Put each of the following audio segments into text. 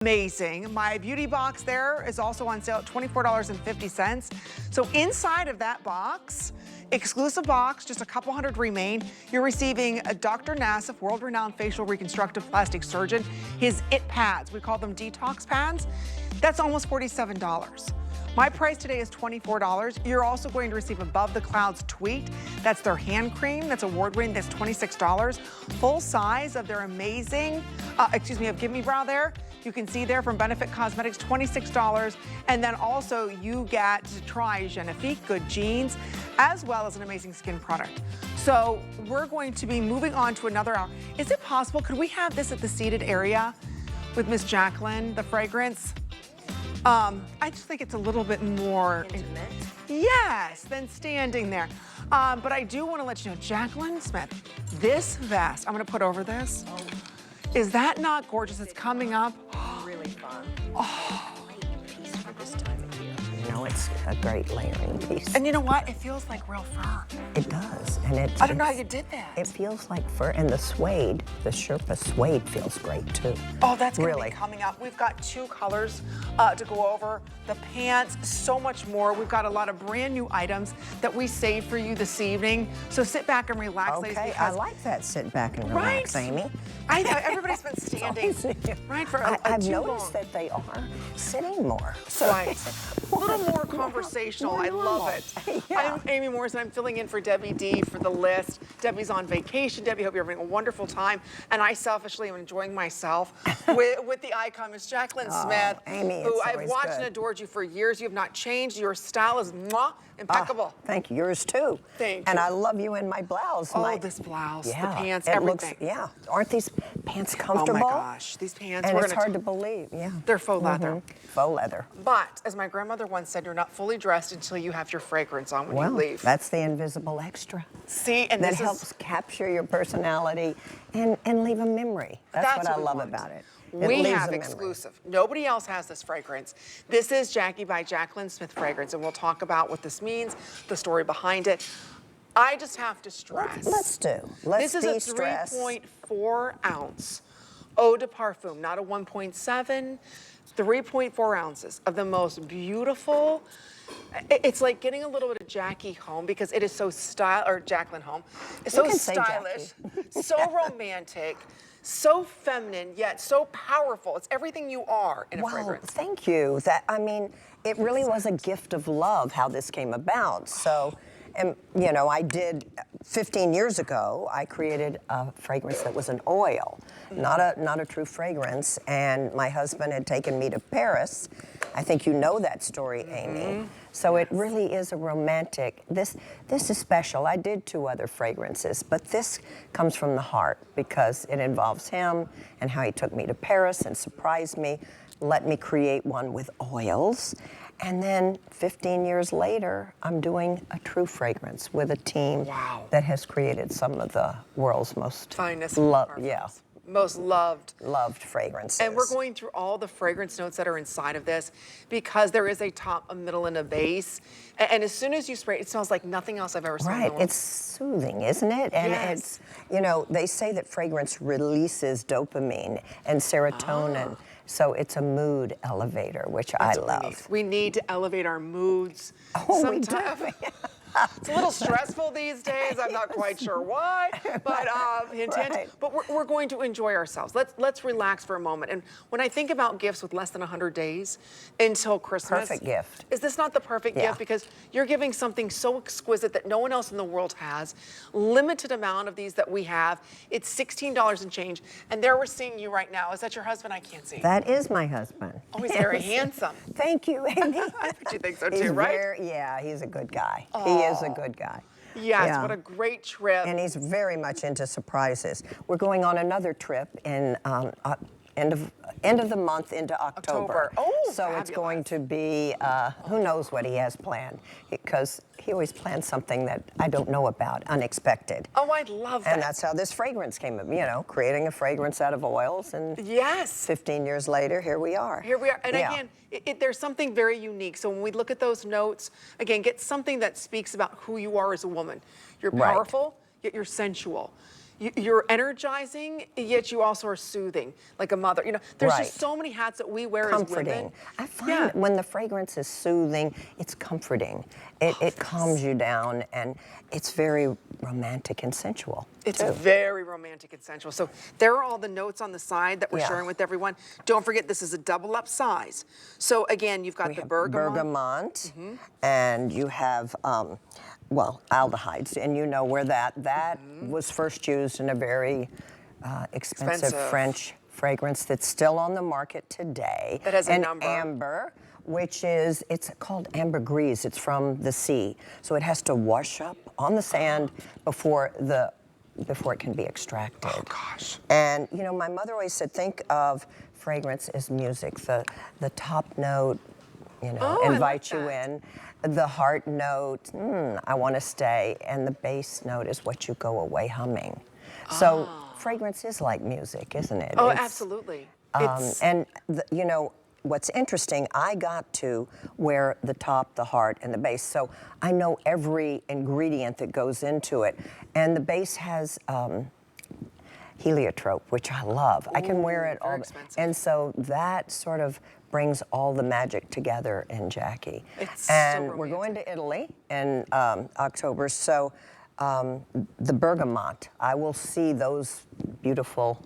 Amazing. My beauty box there is also on sale at $24.50. So inside of that box, exclusive box, just a couple hundred remain. You're receiving a Dr. Nassif, world-renowned facial reconstructive plastic surgeon, his IT pads. We call them detox pads. That's almost $47. My price today is $24. You're also going to receive Above the Clouds Tweet. That's their hand cream. That's award-winning. That's $26. Full size of their amazing, of Give Me Brow there. You can see there from Benefit Cosmetics, $26. And then also you get to try Genifique Good Genes, as well as an amazing skin product. So we're going to be moving on to another hour. Is it possible, could we have this at the seated area with Miss Jaclyn, the fragrance? I just think it's a little bit more intimate. Yes, than standing there. But I do want to let you know, Jaclyn Smith, this vest, I'm going to put over this. Oh. Is that not gorgeous? It's coming up. Really fun. Oh. Great piece for this time of year. You know, it's a great layering piece. And you know what? It feels like real fur. It does, and I don't know how you did that. It feels like fur, and the suede, the Sherpa suede feels great too. Oh, that's gonna really be coming up. We've got two colors to go over. The pants, so much more. We've got a lot of brand new items that we saved for you this evening. So sit back and relax, ladies. Okay, I like that. Sit back and relax, Amy. I know everybody's been standing, right? For I've noticed that they are sitting more. So right. A little more conversational. I love it. Yeah. I'm Amy Morrison. I'm filling in for Debbie D for the list. Debbie's on vacation. Debbie, hope you're having a wonderful time. And I selfishly am enjoying myself with the icon, Miss Jaclyn Smith, Amy, who I've always watched good. and adored you for years. You have not changed. Your style is impeccable. Thank you. Yours too. Thank and you. I love you in my blouse. Oh, this blouse, the pants, it everything. Looks, aren't these pants comfortable? Oh my gosh, these pants. And it's hard to believe, They're faux leather. Faux leather. But, as my grandmother once said, you're not fully dressed until you have your fragrance on when you leave. That's the invisible extra. See, and that helps capture your personality and leave a memory. That's what I love about it. We have exclusive. Nobody else has this fragrance. This is Jackie by Jaclyn Smith fragrance, and we'll talk about what this means, the story behind it. I just have to stress. Let's this is a 3.4 ounce eau de parfum, not a 1.7, 3.4 ounces of the most beautiful. It's like getting a little bit of Jackie home because it is so Jaclyn home. It's so stylish, so romantic, so feminine, yet so powerful. It's everything you are in a fragrance. Thank you. It really was a gift of love how this came about. So, and you know, I did 15 years ago. I created a fragrance that was an oil, not a true fragrance. And my husband had taken me to Paris. I think you know that story, Amy. So it really is a romantic. This is special. I did 2 other fragrances, but this comes from the heart because it involves him and how he took me to Paris and surprised me, let me create one with oils. And then 15 years later, I'm doing a true fragrance with a team that has created some of the world's most finest, most loved fragrances. And we're going through all the fragrance notes that are inside of this because there is a top, a middle, and a base. And as soon as you spray it, it smells like nothing else I've ever smelled. Right, it's soothing, isn't it? And it's, you know, they say that fragrance releases dopamine and serotonin. So it's a mood elevator, which I love. We need to elevate our moods. Oh, we do. It's a little stressful these days. I'm not quite sure why, but But we're going to enjoy ourselves. Let's relax for a moment. And when I think about gifts with less than 100 days until Christmas, perfect gift. Is this not the perfect gift? Because you're giving something so exquisite that no one else in the world has. Limited amount of these that we have. It's $16 and change. And there we're seeing you right now. Is that your husband? I can't see. That is my husband. Oh, he's very handsome. Thank you, Amy. I bet you think so too, right? He's a good guy. He is a good guy. Yes, what a great trip. And he's very much into surprises. We're going on another trip in end of the month into October. Oh, so fabulous. It's going to be, who knows what he has planned, because he always plans something that I don't know about, unexpected. Oh, I love that. And that's how this fragrance came up, you know, creating a fragrance out of oils, and 15 years later, here we are. Here we are, and again, there's something very unique. So when we look at those notes, again, get something that speaks about who you are as a woman. You're powerful, yet you're sensual. You're energizing, yet you also are soothing, like a mother. You know, there's Right. just so many hats that we wear Comforting. as women. I find when the fragrance is soothing, it's comforting. It calms you down, and it's very romantic and sensual. It's too. very romantic and sensual. So there are all the notes on the side that we're sharing with everyone. Don't forget, this is a double up size. So again, you've got the bergamot. And you have, well, aldehydes, and you know where that was first used in a very expensive French fragrance that's still on the market today. That has a and number. Amber, which is, it's called ambergris. It's from the sea. So it has to wash up on the sand before it can be extracted. Oh gosh. And you know, my mother always said, think of fragrance as music. The top note, you know, invites you in. The heart note, I want to stay. And the bass note is what you go away humming. So fragrance is like music, isn't it? Oh, absolutely. And you know, what's interesting, I got to wear the top, the heart, and the base. So I know every ingredient that goes into it. And the base has heliotrope, which I love. I can wear it all. And so that sort of brings all the magic together in Jackie. And we're going to Italy in October. So the bergamot, I will see those beautiful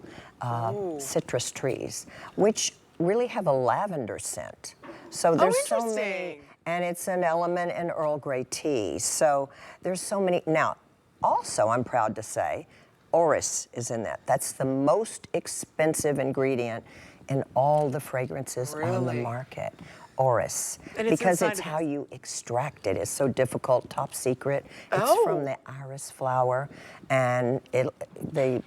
citrus trees, which really have a lavender scent. So there's so many, and it's an element in Earl Grey tea. So there's so many. Now, also, I'm proud to say, orris is in that. That's the most expensive ingredient in all the fragrances on the market. Orris, because it's how you extract it. It's so difficult, top secret. It's from the iris flower, and the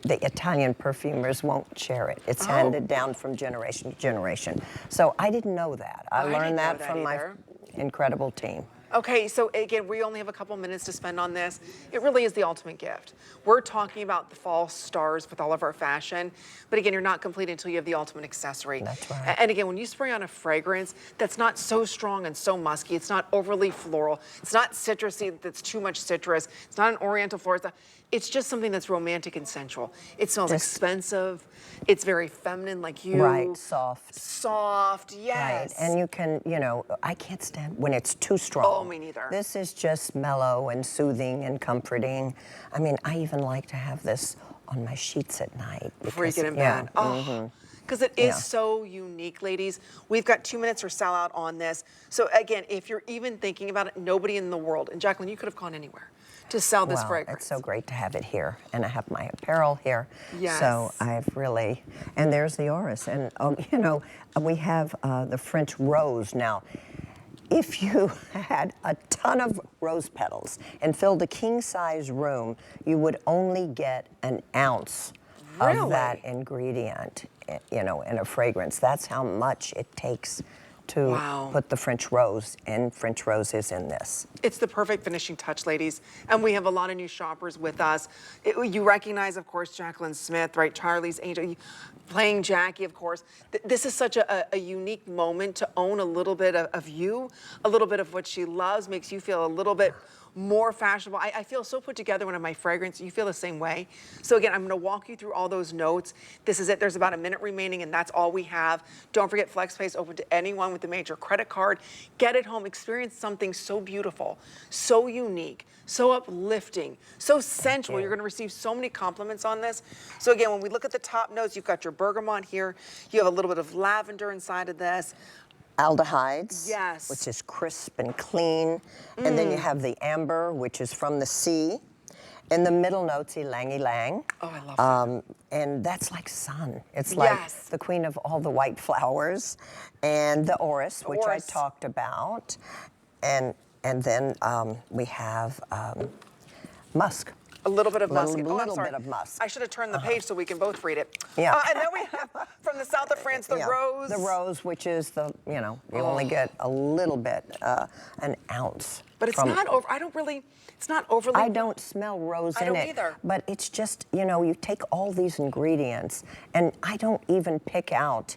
Italian perfumers won't share it. It's handed down from generation to generation. So I didn't know that. I learned that from my incredible team. Okay, so again, we only have a couple minutes to spend on this. It really is the ultimate gift. We're talking about the fall stars with all of our fashion, but again, you're not complete until you have the ultimate accessory. That's right. And again, when you spray on a fragrance that's not so strong and so musky, it's not overly floral, it's not citrusy that's too much citrus, it's not an oriental floral, it's just something that's romantic and sensual. It smells expensive, it's very feminine like you. Right, soft. Soft, yes. Right, and you can, you know, I can't stand when it's too strong. Oh, me neither. This is just mellow and soothing and comforting. I mean, I even like to have this on my sheets at night. Before you get in bed. Because it is so unique, ladies. We've got 2 minutes or sell out on this. So again, if you're even thinking about it, nobody in the world, and Jaclyn, you could have gone anywhere to sell this fragrance. It's so great to have it here, and I have my apparel here. Yes. So I've really, and there's the orris, and you know, we have the French rose now. If you had a ton of rose petals and filled a king-size room, you would only get an ounce of that ingredient, you know, in a fragrance. That's how much it takes to put the French rose, and French rose is in this. It's the perfect finishing touch, ladies. And we have a lot of new shoppers with us. You recognize, of course, Jaclyn Smith, right? Charlie's Angel, playing Jackie, of course. This is such a unique moment to own a little bit of you, a little bit of what she loves, makes you feel a little bit more fashionable. I feel so put together when I have my fragrance. You feel the same way. So again, I'm gonna walk you through all those notes. This is it. There's about a minute remaining, and that's all we have. Don't forget, FlexPay's open to anyone with a major credit card. Get it home. Experience something so beautiful, so unique, so uplifting, so sensual. You're gonna receive so many compliments on this. So again, when we look at the top notes, you've got your bergamot here. You have a little bit of lavender inside of this. Aldehydes, yes, which is crisp and clean. And then you have the amber, which is from the sea. In the middle notes, ylang ylang. Oh, I love that. And that's like sun. It's like the queen of all the white flowers. And the orris, which I talked about. And then we have musk. A little bit of musk. A little bit of musk. I should have turned the page so we can both read it. Yeah. And then we have from the south of France, the rose. The rose, which is the, you know, you only get a little bit, an ounce. But it's not over. It's not overly. I don't smell rose in it. I don't either. But it's just, you know, you take all these ingredients, and I don't even pick out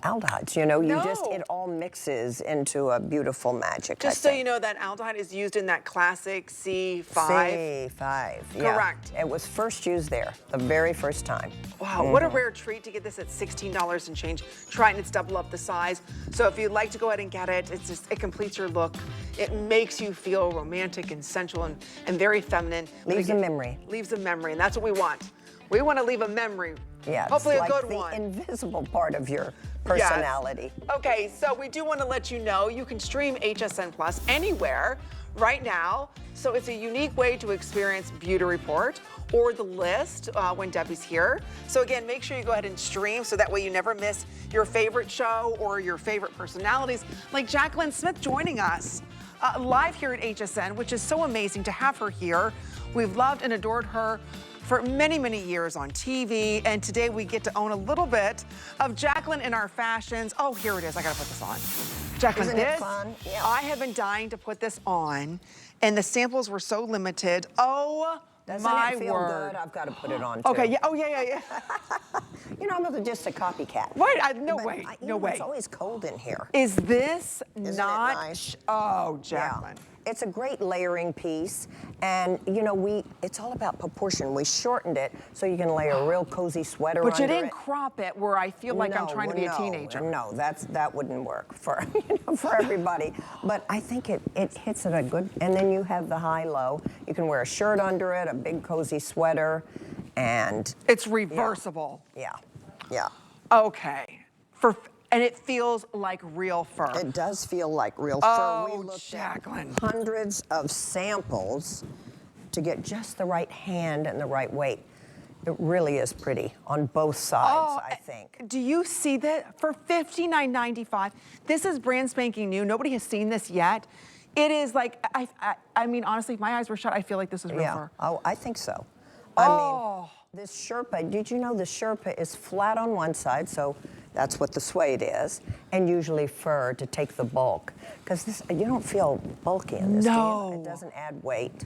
aldehydes. You know, No. it all mixes into a beautiful magic. Just so you know, that aldehyde is used in that classic C5. C5, yeah. Correct. It was first used there, the very first time. Wow, what a rare treat to get this at $16 and change. Try it, and it's double up the size. So if you'd like to go ahead and get it, it completes your look. It makes you feel romantic and sensual and very feminine. Leaves a memory. Leaves a memory, and that's what we want. We want to leave a memory. Yeah, hopefully it's a like good the one. invisible part of your personality. Yes. Okay, so we do want to let you know you can stream HSN Plus anywhere right now. So it's a unique way to experience Beauty Report or The List when Debbie's here. So again, make sure you go ahead and stream so that way you never miss your favorite show or your favorite personalities, like Jaclyn Smith joining us live here at HSN, which is so amazing to have her here. We've loved and adored her for many, many years on TV, and today we get to own a little bit of Jaclyn in our fashions. Oh, here it is. I gotta put this on. Jaclyn, Isn't it fun? Yeah. I have been dying to put this on, and the samples were so limited. Oh, Doesn't my it feel word. good? I've got to put it on too. Okay, yeah, oh, yeah. You know, I'm just a copycat. Wait, no But way, you no know, way. It's always cold in here. Is this Isn't it not? nice? Oh, Yeah. Jaclyn. It's a great layering piece, and you know, it's all about proportion. We shortened it so you can lay a real cozy sweater But under you didn't it. crop it where I feel like I'm trying to be a teenager. No, that wouldn't work for for everybody. But I think it hits at a good, and then you have the high-low. You can wear a shirt under it, a big cozy sweater, and It's reversible. yeah. Okay. And it feels like real fur. It does feel like real Oh, fur. We looked at Jaclyn. hundreds of samples to get just the right hand and the right weight. It really is pretty on both sides, I think. Do you see that? For $59.95, this is brand spanking new. Nobody has seen this yet. It is like, I mean, honestly, if my eyes were shut, I feel like this is real fur. Oh, I think so. Oh. I mean, this Sherpa, did you know the Sherpa is flat on one side, so that's what the suede is, and usually fur to take the bulk. Because this, you don't feel bulky in this, do you? No. It doesn't add weight.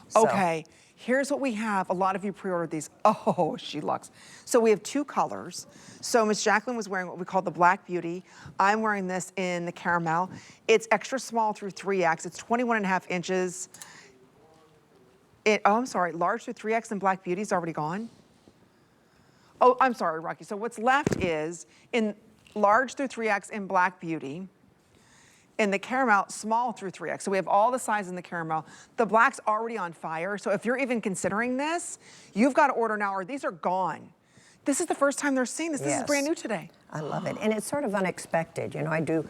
So- Okay, here's what we have. A lot of you pre-ordered these. Oh, she looks. So we have two colors. So Miss Jaclyn was wearing what we call the Black Beauty. I'm wearing this in the caramel. It's extra small through 3X. It's 21.5 inches. I'm sorry, large through 3X and Black Beauty's already gone. Oh, I'm sorry, Rocky. So what's left is in large through 3X in Black Beauty, in the caramel, small through 3X. So we have all the sizes in the caramel. The black's already on fire. So if you're even considering this, you've got to order now or these are gone. This is the first time they're seeing this. This is Yes. brand new today. I love it. And it's sort of unexpected. You know, I do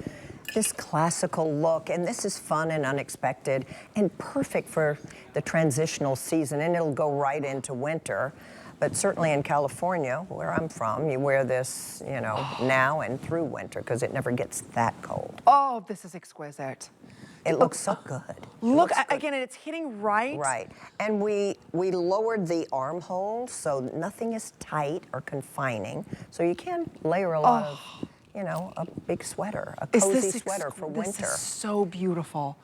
this classical look, and this is fun and unexpected and perfect for the transitional season, and it'll go right into winter. But certainly in California, where I'm from, you wear this, you know, now and through winter because it never gets that cold. Oh, this is exquisite. It looks so good. Look, again, and it's hitting right. Right. And we lowered the armhole so nothing is tight or confining. So you can layer a lot of, you know, a big sweater, a cozy sweater for winter. This is so beautiful.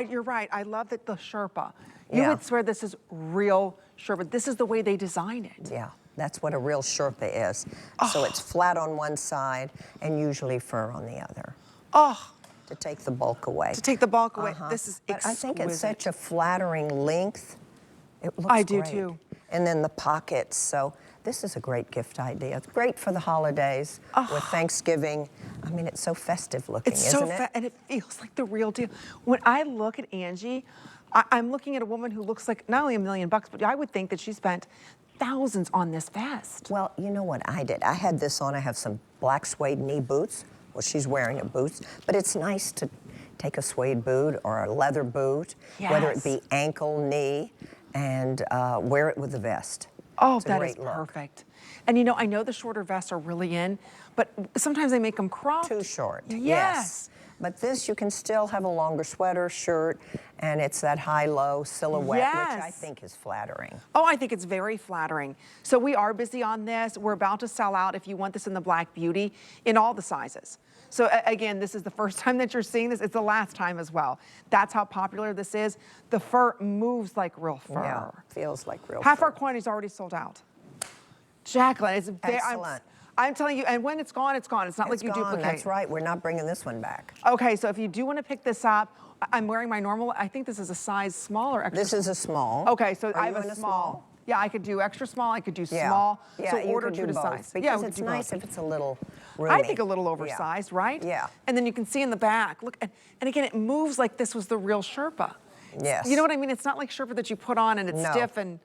You're right. I love that the Sherpa. You Yeah. would swear this is real Sherpa. This is the way they design it. Yeah, that's what a real Sherpa is. So it's flat on one side and usually fur on the other. Oh, To take the bulk away. to take the bulk away. This is But exquisite. I think it's such a flattering length. It looks I do great. too. And then the pockets. So this is a great gift idea. It's great for the holidays with Thanksgiving. I mean, it's so festive looking, It's isn't so it? and it feels like the real deal. When I look at Angie, I'm looking at a woman who looks like not only $1 million, but I would think that she spent thousands on this vest. Well, you know what I did? I had this on. I have some black suede knee boots. Well, she's wearing a boots, but it's nice to take a suede boot or a leather boot, whether it Yes. be ankle, knee, and wear it with the vest. Oh, It's a that great is look. perfect. And you know, I know the shorter vests are really in, but sometimes they make them cropped. Too short. Yes. But this, you can still have a longer sweater, shirt, and it's that high-low silhouette, which I Yes. think is flattering. Oh, I think it's very flattering. So we are busy on this. We're about to sell out if you want this in the Black Beauty in all the sizes. So again, this is the first time that you're seeing this. It's the last time as well. That's how popular this is. The fur moves like real fur. Yeah, feels like real Half fur. our quantity's already sold out. Jaclyn, it's very, Excellent. I'm telling you, and when it's gone, it's gone. It's not like you gone. duplicate. That's right. We're not bringing this one back. Okay, so if you do want to pick this up, I'm wearing my normal, I think this is a size small or extra. This is a small. Okay, so Are I you have in a small. Yeah, I could do extra small, I could do Yeah. small. Yeah, so you order could true do to both, size. because Yeah, we it's could do nice both. if it's a little roomy. I think a little oversized, right? Yeah. And then you can see in the back, look, and again, it moves like this was the real Sherpa. Yes. You know what I mean? It's not like Sherpa that you put on and it's No. stiff and,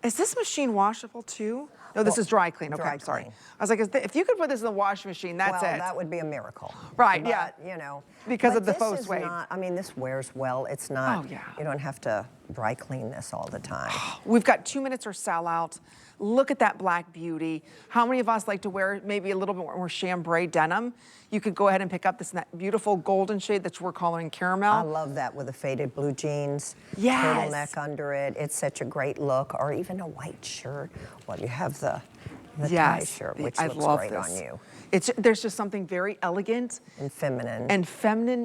is this machine washable too? No, this is dry clean. Okay, dry I'm sorry. clean. I was like, if you could put this in the washing machine, that's well, it. that would be a miracle. Right, But, yeah. You know. Because but of the this faux is suede. not- I mean, this wears well. It's not. Oh, yeah. You don't have to dry clean this all the time. We've got 2 minutes or sell out. Look at that black beauty. How many of us like to wear maybe a little bit more chambray denim? You could go ahead and pick up this beautiful golden shade that we're calling caramel. I love that with the faded blue jeans, Yes. turtleneck under it. It's such a great look. Or even a white shirt. Well, you have the tie Yes, shirt, which I looks love great this. on you. There's just something very elegant And feminine.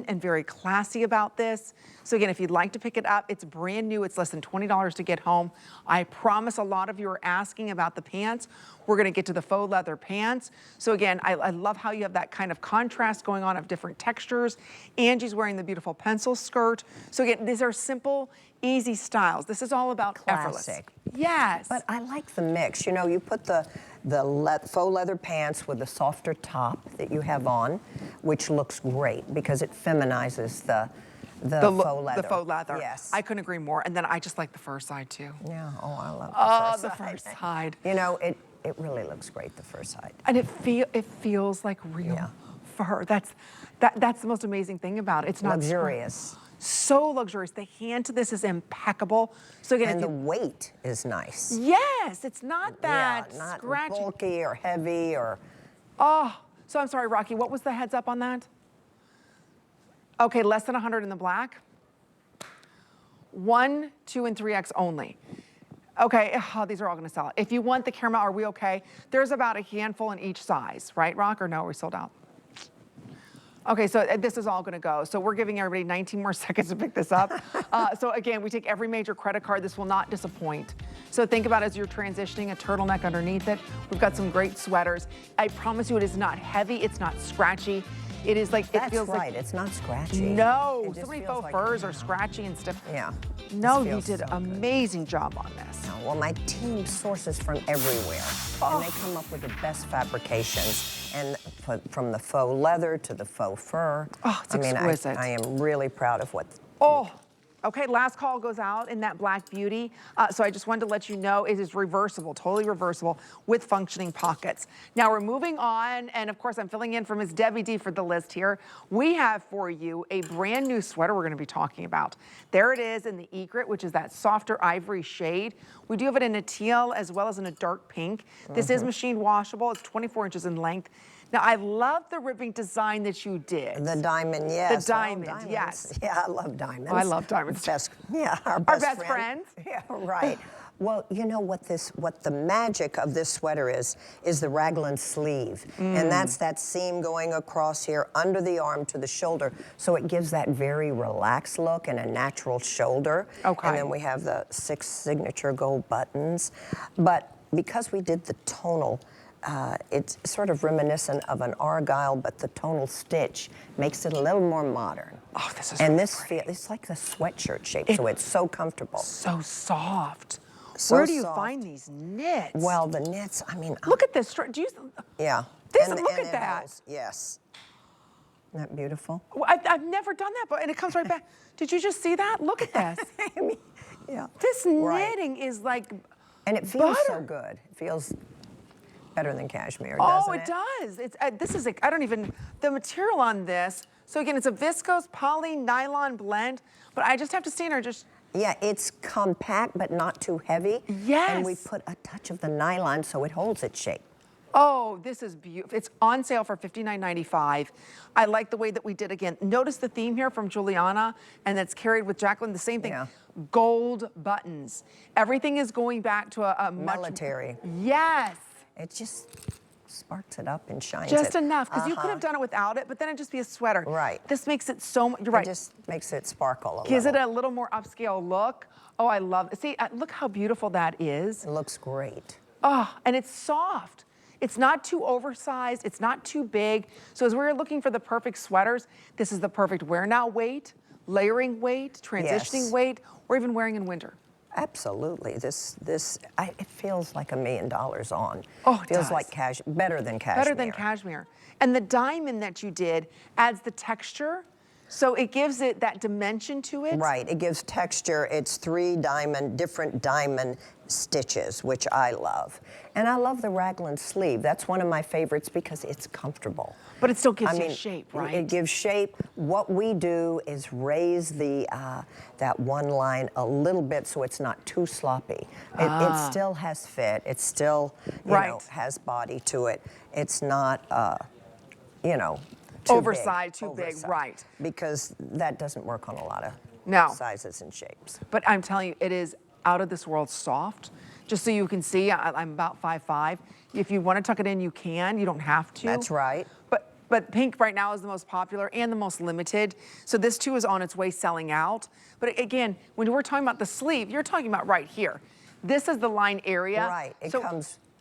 and very classy about this. So again, if you'd like to pick it up, it's brand new. It's less than $20 to get home. I promise a lot of you are asking about the pants. We're gonna get to the faux leather pants. So again, I love how you have that kind of contrast going on of different textures. Angie's wearing the beautiful pencil skirt. So again, these are simple, easy styles. This is all about effortless. Classic. Yes. But I like the mix. You know, you put the faux leather pants with the softer top that you have on, which looks great because it feminizes the faux leather. The faux leather. Yes. I couldn't agree more. And then I just like the fur side too. Yeah. Oh, I love the The first fur side. side. You know, it really looks great, the first side. And it feels like real Yeah. fur. That's the most amazing thing about it. It's not Luxurious. so luxurious. The hand to this is impeccable. So again, And if the you, weight is nice. yes, it's not that Yeah, not scratchy. bulky or heavy or. Oh, so I'm sorry, Rocky. What was the heads up on that? Okay, less than 100 in the black. 1, 2, and 3X only. Okay, oh, these are all gonna sell it. If you want the caramel, are we okay? There's about a handful in each size, right, Rock, or no, are we sold out? Okay, so this is all gonna go. So we're giving everybody 19 more seconds to pick this up. So again, we take every major credit card. This will not disappoint. So think about as you're transitioning a turtleneck underneath it. We've got some great sweaters. I promise you it is not heavy, it's not scratchy. It is like, That's it feels right. like, It's not scratchy. no, It so just many feels faux like- furs are scratchy and stiff. Yeah. No, This you feels did so good. amazing job on this. Well, my team sources from everywhere, and they come up with the best fabrications, and from the faux leather to the faux fur. Oh, it's I mean, exquisite. I am really proud of what. Oh, okay, last call goes out in that black beauty. So I just wanted to let you know it is reversible, totally reversible with functioning pockets. Now we're moving on, and of course I'm filling in for Ms. Debbie D for the list here. We have for you a brand new sweater we're gonna be talking about. There it is in the egret, which is that softer ivory shade. We do have it in a teal as well as in a dark pink. This is machine washable, it's 24 inches in length. Now, I love the ribbing design that you did. The diamond, yes. diamond, diamonds. yes. Yeah, I love diamonds. I love diamonds. Best, yeah, our best friends. Yeah, right. Well, you know what the magic of this sweater is the raglan sleeve. And that's that seam going across here under the arm to the shoulder. So it gives that very relaxed look and a natural shoulder. Okay. And then we have the 6 signature gold buttons. But because we did the tonal, it's sort of reminiscent of an argyle, but the tonal stitch makes it a little more modern. Oh, this is And really this pretty. it's like a sweatshirt shape, so it's so comfortable. So soft. So Where do you soft. find these knits? Well, the knits, I mean, Look at this. Do you, yeah. look at it that. holds, yes. Isn't that beautiful? I've never done that, and it comes right back. Did you just see that? Look at this. I mean, yeah. This Right. knitting is like, And it feels so butter. good. It feels better than cashmere, oh, doesn't it does. It's this is like, I don't even, the material on this. So again, it's a viscose poly nylon blend, but I just have to stand there just. Yeah, it's compact but not too heavy. Yes. And we put a touch of the nylon so it holds its shape. Oh, this is beautiful. It's on sale for $59.95. I like the way that we did again. Notice the theme here from Juliana, and that's carried with Jaclyn, the same thing. Yeah. Gold buttons. Everything is going back to a much. Military. Yes. It just sparks it up and shines Just it. enough, because you could have done it without it, but then it'd just be a sweater. Right. This makes it so, you're right. It just makes it sparkle a Gives little. it a little more upscale look. Oh, I love it. See, look how beautiful that is. It looks great. Oh, and it's soft. It's not too oversized, it's not too big. So as we're looking for the perfect sweaters, this is the perfect wear now weight, layering weight, transitioning weight, or even wearing in winter. Absolutely. It feels like $1 million on. Oh, it feels does. like better than cashmere. Better than cashmere. And the diamond that you did adds the texture, so it gives it that dimension to it. Right, it gives texture. It's 3 different diamond stitches, which I love. And I love the raglan sleeve. That's one of my favorites because it's comfortable. But it still gives you shape, right? It gives shape. What we do is raise that one line a little bit so it's not too sloppy. It still has fit. It still, you know, has body to it. It's not, you know, too big, right. Because that doesn't work on a lot of sizes and shapes. But I'm telling you, it is out of this world soft. Just so you can see, I'm about 5'5". If you want to tuck it in, you can. You don't have to. That's right. But pink right now is the most popular and the most limited. So this too is on its way selling out. But again, when we're talking about the sleeve, you're talking about right here. This is the line area. Right,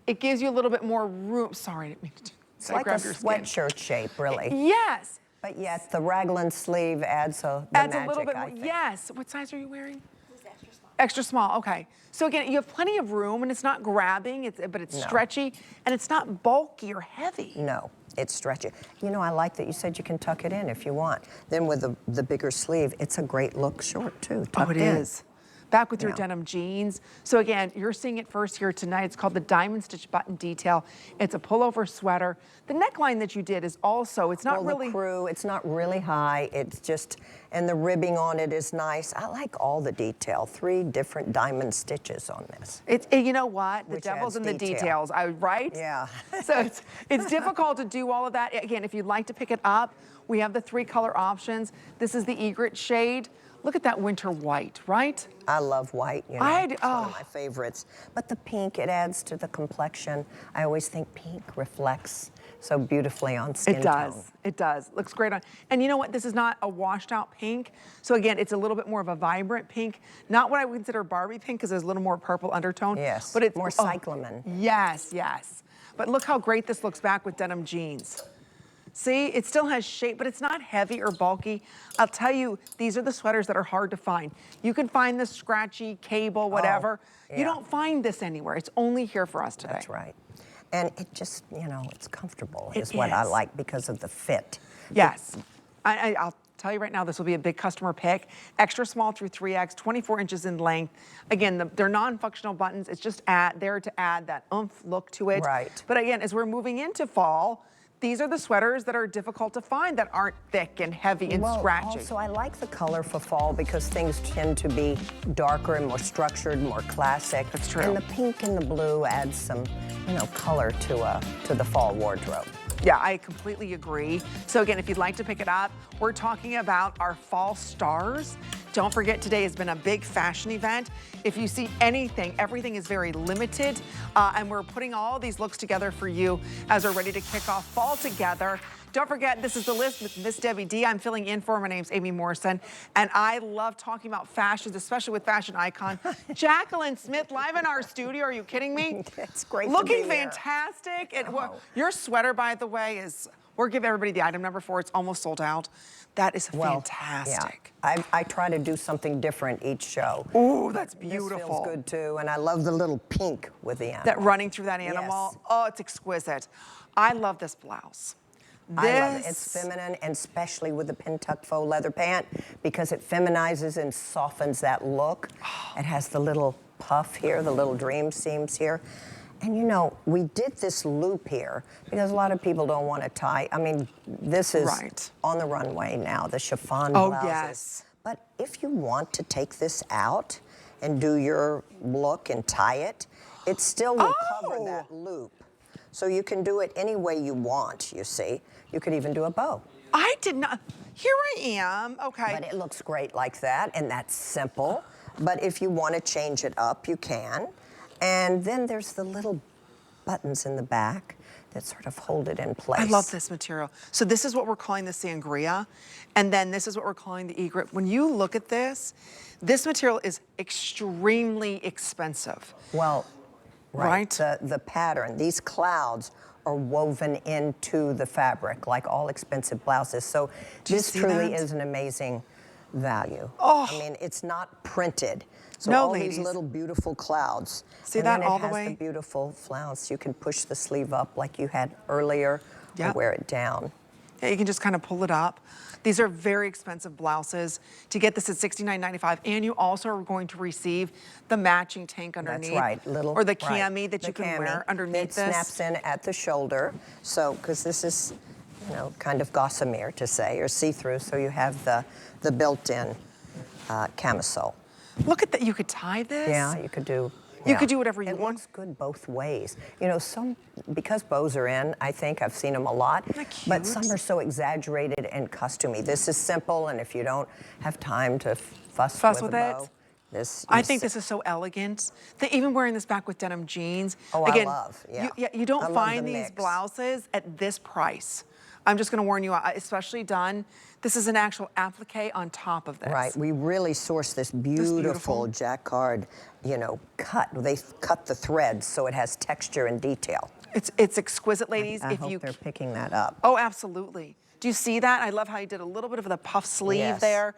it gives you a little bit more room. Sorry, I didn't mean to. It's like a sweatshirt shape, really. Yes. But yes, the raglan sleeve adds a little bit more. Yes. What size are you wearing? Extra small. Extra small. Okay. So again, you have plenty of room, and it's not grabbing, but it's stretchy, and it's not bulky or heavy. No, it's stretchy. You know, I like that you said you can tuck it in if you want. Then with the bigger sleeve, it's a great look short too. Oh, it is. Back with your denim jeans. So again, you're seeing it first here tonight. It's called the diamond stitch button detail. It's a pullover sweater. The neckline that you did is also, it's not really... the crew, it's not really high. It's just, and the ribbing on it is nice. I like all the detail. 3 different diamond stitches on this. You know what? The devil's in the details, right? Yeah. So it's difficult to do all of that. Again, if you'd like to pick it up, we have the 3 color options. This is the egret shade. Look at that winter white, right? I love white, you know, it's one of my favorites. But the pink, it adds to the complexion. I always think pink reflects so beautifully on skin tone. It does. Looks great on. And you know what? This is not a washed out pink. So again, it's a little bit more of a vibrant pink. Not what I would consider Barbie pink because there's a little more purple undertone. Yes, but it's more cyclamen. Yes, yes. But look how great this looks back with denim jeans. See, it still has shape, but it's not heavy or bulky. I'll tell you, these are the sweaters that are hard to find. You can find the scratchy cable, whatever. You don't find this anywhere. It's only here for us today. That's right. And it just, you know, it's comfortable is what I like because of the fit. Yes. I'll tell you right now, this will be a big customer pick. Extra small through 3X, 24 inches in length. Again, they're non-functional buttons. It's just there to add that oomph look to it. Right. But again, as we're moving into fall, these are the sweaters that are difficult to find that aren't thick and heavy and scratchy. Also, I like the color for fall because things tend to be darker and more structured, more classic. That's true. And the pink and the blue adds some, you know, color to the fall wardrobe. Yeah, I completely agree. So again, if you'd like to pick it up, we're talking about our fall stars. Don't forget, today has been a big fashion event. If you see anything, everything is very limited, and we're putting all these looks together for you as we're ready to kick off fall together. Don't forget, this is the list with Miss Debbie D. I'm filling in for her. My name's Amy Morrison, and I love talking about fashions, especially with fashion icon Jaclyn Smith live in our studio. Are you kidding me? It's great Looking to be fantastic. And your sweater, by the way, is, we'll give everybody the item number 4. It's almost sold out. That is fantastic. Yeah. I try to do something different each show. Ooh, that's beautiful. This feels good too, and I love the little pink with the animal. That running through that animal. Yes. Oh, it's exquisite. I love this blouse. I love it. It's feminine, and especially with the pin-tuck faux leather pant, because it feminizes and softens that look. It has the little puff here, the little dream seams here. And you know, we did this loop here because a lot of people don't want to tie. I mean, this is on the runway now, the chiffon blouses. Oh, yes. But if you want to take this out and do your look and tie it, it still will cover that loop. So you can do it any way you want, you see. You could even do a bow. I did not. Here I am. Okay. But it looks great like that, and that's simple. But if you want to change it up, you can. And then there's the little buttons in the back that sort of hold it in place. I love this material. So this is what we're calling the sangria, and then this is what we're calling the egret. When you look at this material is extremely expensive. Well, right. The pattern, these clouds are woven into the fabric, like all expensive blouses. So this see truly that? is an amazing value. Oh. I mean, it's not printed. So No, all ladies. these little beautiful clouds. See and that then it all the has way? the beautiful flounce. You can push the sleeve up like you had earlier, or Yep. wear it down. Yeah, you can just kind of pull it up. These are very expensive blouses. To get this at $69.95, and you also are going to receive the matching tank underneath. That's right, little or the right. cami that The you can cami wear underneath that this. snaps in at the shoulder. So, because this is, kind of gossamer to say, or see-through. So you have the built-in camisole. Look at that, you could tie this. Yeah, you could do. You yeah. could do whatever you it want. Looks good both ways. Because bows are in, I think I've seen them a lot. Isn't that But cute? some are so exaggerated and costumey. This is simple, and if you don't have time to fuss with a it. bow, this. I think this is so elegant. Even wearing this back with denim jeans. Oh, Again, I love. Yeah. You don't I love find the these mix. blouses at this price. I'm just going to warn you, especially done. This is an actual applique on top of this. Right, we really source this beautiful jacquard, cut. They cut the threads so it has texture and detail. It's exquisite, ladies. I hope they're picking that up. Oh, absolutely. Do you see that? I love how you did a little bit of the puff sleeve Yes. there.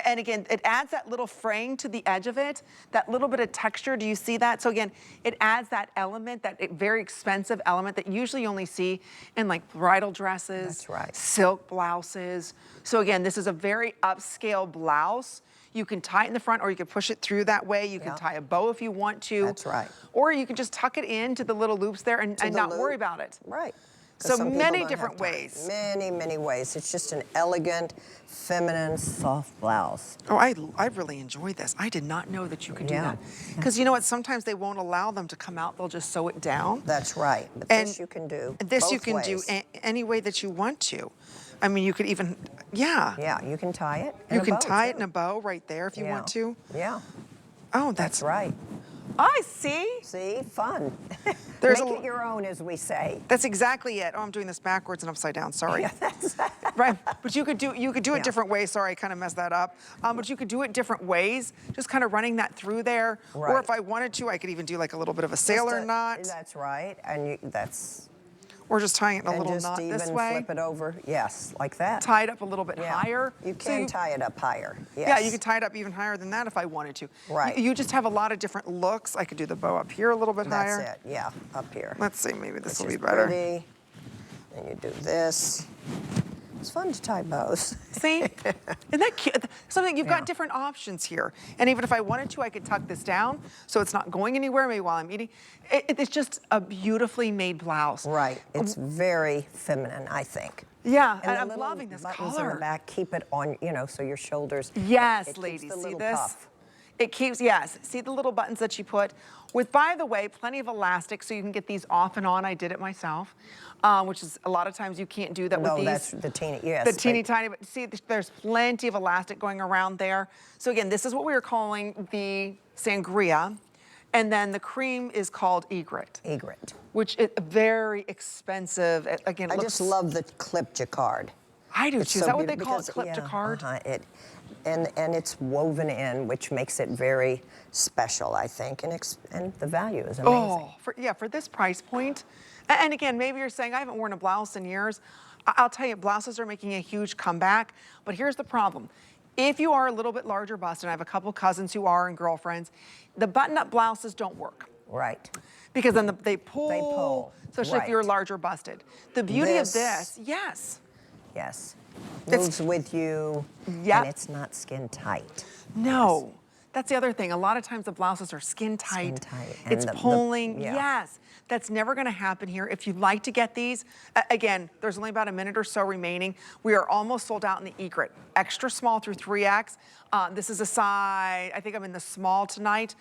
And again, it adds that little fraying to the edge of it, that little bit of texture. Do you see that? So again, it adds that element, that very expensive element that usually you only see in like bridal dresses, That's right. silk blouses. So again, this is a very upscale blouse. You can tie it in the front, or you can push it through that way. You can Yeah. tie a bow if you want to. That's right. Or you can just tuck it into the little loops there and the not worry loop. about it. Right. 'Cause So some people many don't have different time. ways. Many, many ways. It's just an elegant, feminine, soft blouse. Oh, I really enjoy this. I did not know that you could do Yeah. that. Because you know what? Sometimes they won't allow them to come out. They'll just sew it down. That's right. But And this you can do. This you both can ways. do any way that you want to. I mean, you could even, yeah. Yeah, you can tie it. in You a can bow, tie it too. in a bow right there if you Yeah. want to. Yeah, Oh, that's right. I see. See, fun. There's Make a- it your own, as we say. That's exactly it. Oh, I'm doing this backwards and upside down. Sorry. Yeah, that's Right, but you could do it Yeah. different ways. Sorry, I kind of messed that up. But you could do it different ways, just kind of running that through there. Or Right. if I wanted to, I could even do like a little bit of a sailor Just a- knot, That's right, and that's or just tying it in a and little just knot even this way. flip it over. Yes, like that. Tie it up a little bit Yeah. higher. You So can tie it up higher. Yes. Yeah, you could tie it up even higher than that if I wanted to. Right. You just have a lot of different looks. I could do the bow up here a little bit higher. That's it. Yeah, up here. Let's see, maybe this will Which be is better. pretty. And you do this. It's fun to tie bows. See? Isn't that cute? Something you've Yeah. got different options here. And even if I wanted to, I could tuck this down so it's not going anywhere maybe while I'm eating. It's just a beautifully made blouse. Right. It's very feminine, I think. Yeah, and the I'm little loving this buttons in color. the back keep it on, so your shoulders. Yes, it keeps ladies, the see little this? puff. It keeps, yes, see the little buttons that you put with, by the way, plenty of elastic so you can get these off and on. I did it myself, which is a lot of times you can't do that with No, these. that's the teeny, yes. The teeny tiny, but see, there's plenty of elastic going around there. So again, this is what we are calling the sangria. And then the cream is called egret, Egret. which is very expensive. Again, it I looks, just love the clip jacquard. I do It's too. Is so that what they beautiful call it, clip because- jacquard? And it's woven in, which makes it very special, I think, and the value is amazing. Oh, for this price point. And again, maybe you're saying, I haven't worn a blouse in years. I'll tell you, blouses are making a huge comeback, but here's the problem. If you are a little bit larger bust, and I have a couple cousins who are and girlfriends, the button-up blouses don't work. Right. Because then they pull. They pull, Especially if you're right. larger busted. The beauty of This- this, yes. Yes. It's- Moves with you, Yep. and it's not skin tight. No. That's the other thing. A lot of times the blouses are skin tight. Skin tight, and It's the- pulling. yeah. Yes. That's never going to happen here. If you'd like to get these, again, there's only about a minute or so remaining. We are almost sold out in the egret. Extra small through 3X. This is a size, I think I'm in the small tonight.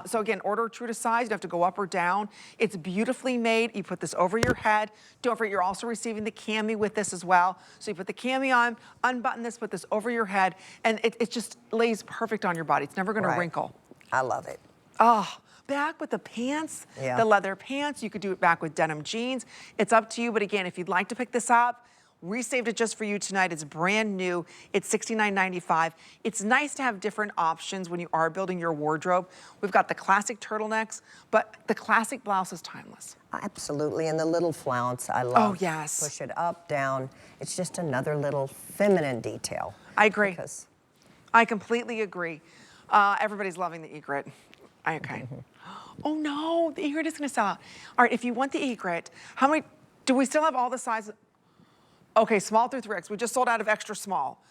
So again, order true to size. You don't have to go up or down. It's beautifully made. You put this over your head. Don't forget, you're also receiving the cami with this as well. So you put the cami on, unbutton this, put this over your head, and it just lays perfect on your body. It's never going to Right. wrinkle. I love it. Oh, back with the pants, Yeah. the leather pants. You could do it back with denim jeans. It's up to you. But again, if you'd like to pick this up, We saved it just for you tonight. It's brand new. It's $69.95. It's nice to have different options when you are building your wardrobe. We've got the classic turtlenecks, but the classic blouse is timeless. Absolutely, and the little flounce, I love. Oh, yes. Push it up, down. It's just another little feminine detail. I agree. Because I completely agree. Everybody's loving the egret. Okay. Oh no, the egret is gonna sell out. All right, if you want the egret, how many, do we still have all the sizes? Okay, small through 3X. We just sold out of extra small.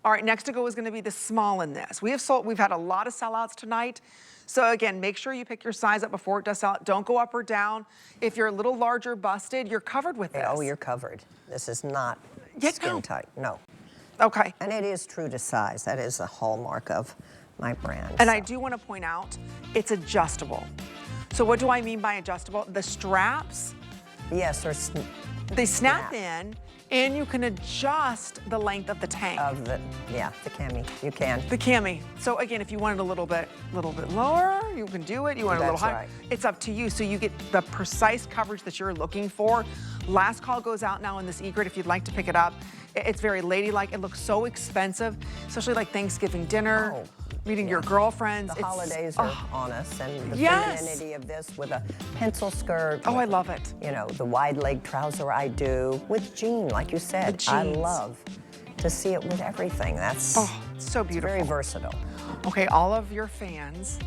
All right, next to go is gonna be the small in this. We've had a lot of sellouts tonight. So again, make sure you pick your size up before it does sell out. Don't go up or down. If you're a little larger busted, you're covered with this. oh, you're covered. This is not skin tight, no. Okay. And it is true to size. That is a hallmark of my brand. And I do want to point out, it's adjustable. So what do I mean by adjustable? The straps, yes, or they snap in, and you can adjust the length of the tank. of the cami. You can. The cami. So again, if you want it a little bit lower, you can do it. You want it a little That's higher. right. It's up to you. So you get the precise coverage that you're looking for. Last call goes out now in this egret if you'd like to pick it up. It's very ladylike. It looks so expensive, especially like Thanksgiving dinner, meeting your girlfriends. The holidays are on us, and the Yes. femininity of this with a pencil skirt. Oh, I with, love it. You know, the wide leg trouser I do with jean, like you said. The I jeans. love to see it with everything. That's It's so beautiful. very versatile. Okay, all of your fans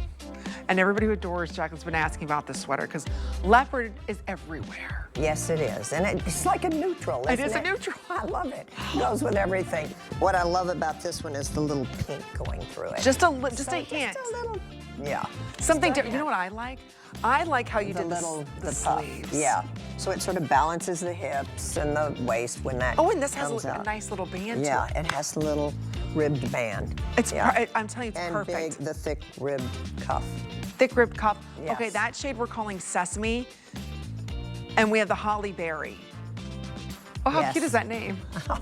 and everybody who adores Jaclyn's been asking about this sweater because leopard is everywhere. Yes, it is. And it's like a neutral, isn't it? It is a neutral. I love it. Goes with everything. What I love about this one is the little pink going through it. Just a hint. Just a little, yeah. Something Just a different. You know what I like? I like how you the did little the puff. sleeves. Yeah. So it sort of balances the hips and the waist when that Oh, and this has comes a up. nice little band Yeah, to it. it has a little ribbed band. It's yeah. I'm telling you, it's and perfect. big, the thick ribbed cuff. Thick ribbed cuff. Yes. Okay, that shade we're calling Sesame. And we have the Holly Berry. Oh, how Yes. cute is that name?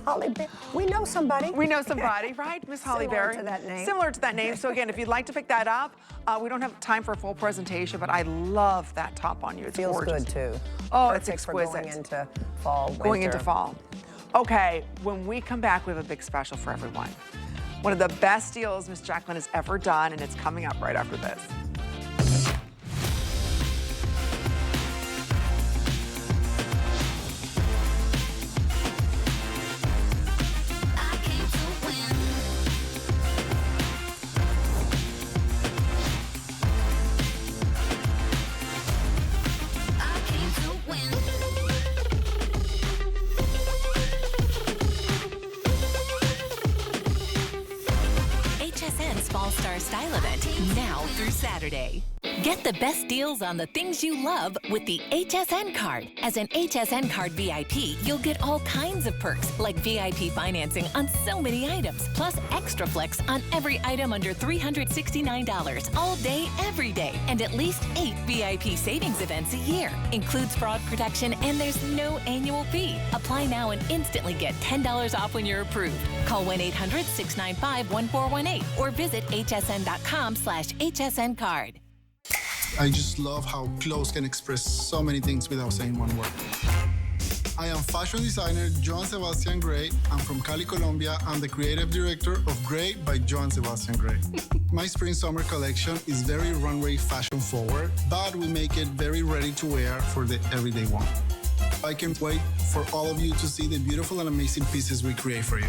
Holly Berry. We know somebody. We know somebody, right? Miss Holly Similar Berry. to that name. Similar to that name. So again, if you'd like to pick that up, we don't have time for a full presentation, but I love that top on you. It's Feels gorgeous. good too. Oh, it's Perfect for exquisite. going into fall, winter. Going into fall. Okay, when we come back, we have a big special for everyone. One of the best deals Miss Jaclyn has ever done, and it's coming up right after this. HSN's Fall Star Style Event, now through Saturday. Get the best deals on the things you love with the HSN card. As an HSN card VIP, you'll get all kinds of perks, like VIP financing on so many items, plus extra flex on every item under $369 all day, every day, and at least 8 VIP savings events a year. Includes fraud protection, and there's no annual fee. Apply now and instantly get $10 off when you're approved. Call 1-800-695-1418 or visit hsn.com/HSN card. I just love how clothes can express so many things without saying one word. I am fashion designer Joan Sebastian Gray. I'm from Cali, Colombia. I'm the creative director of Gray by Joan Sebastian Gray. My spring-summer collection is very runway fashion forward, but we make it very ready to wear for the everyday one. I can't wait for all of you to see the beautiful and amazing pieces we create for you.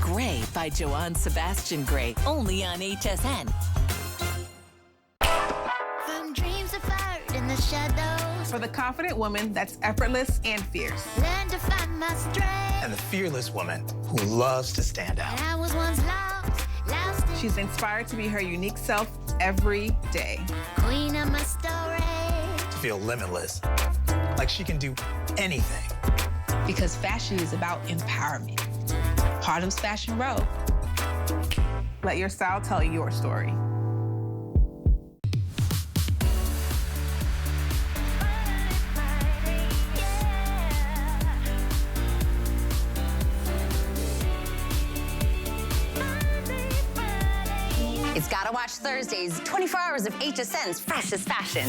Gray by Joan Sebastian Gray, only on HSN. From dreams of fire in the shadows. For the confident woman that's effortless and fierce. Learn to find my strength. And the fearless woman who loves to stand out. And I was once lost in She's inspired to be her unique self every day. queen of my story. To feel limitless. Like she can do anything. Because fashion is about empowerment. Harlem's Fashion Row. Let your style tell your story. It's Gotta Watch Thursdays, 24 hours of HSN's freshest fashion.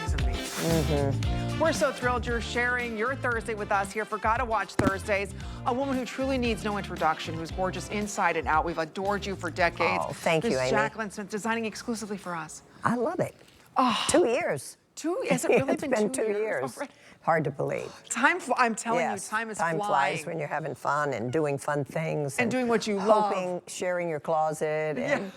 He's amazing. We're so thrilled you're sharing your Thursday with us here for Gotta Watch Thursdays. A woman who truly needs no introduction, who's gorgeous inside and out. We've adored you for decades. Oh, thank you, Amy. Jaclyn Smith, designing exclusively for us. I love it. Oh, 2 years. Has it really It's been 2 years. Already? Hard to believe. I'm telling you, Yes, time is time flying. flies when you're having fun and doing fun things. And doing what you hoping, love. sharing your closet. And,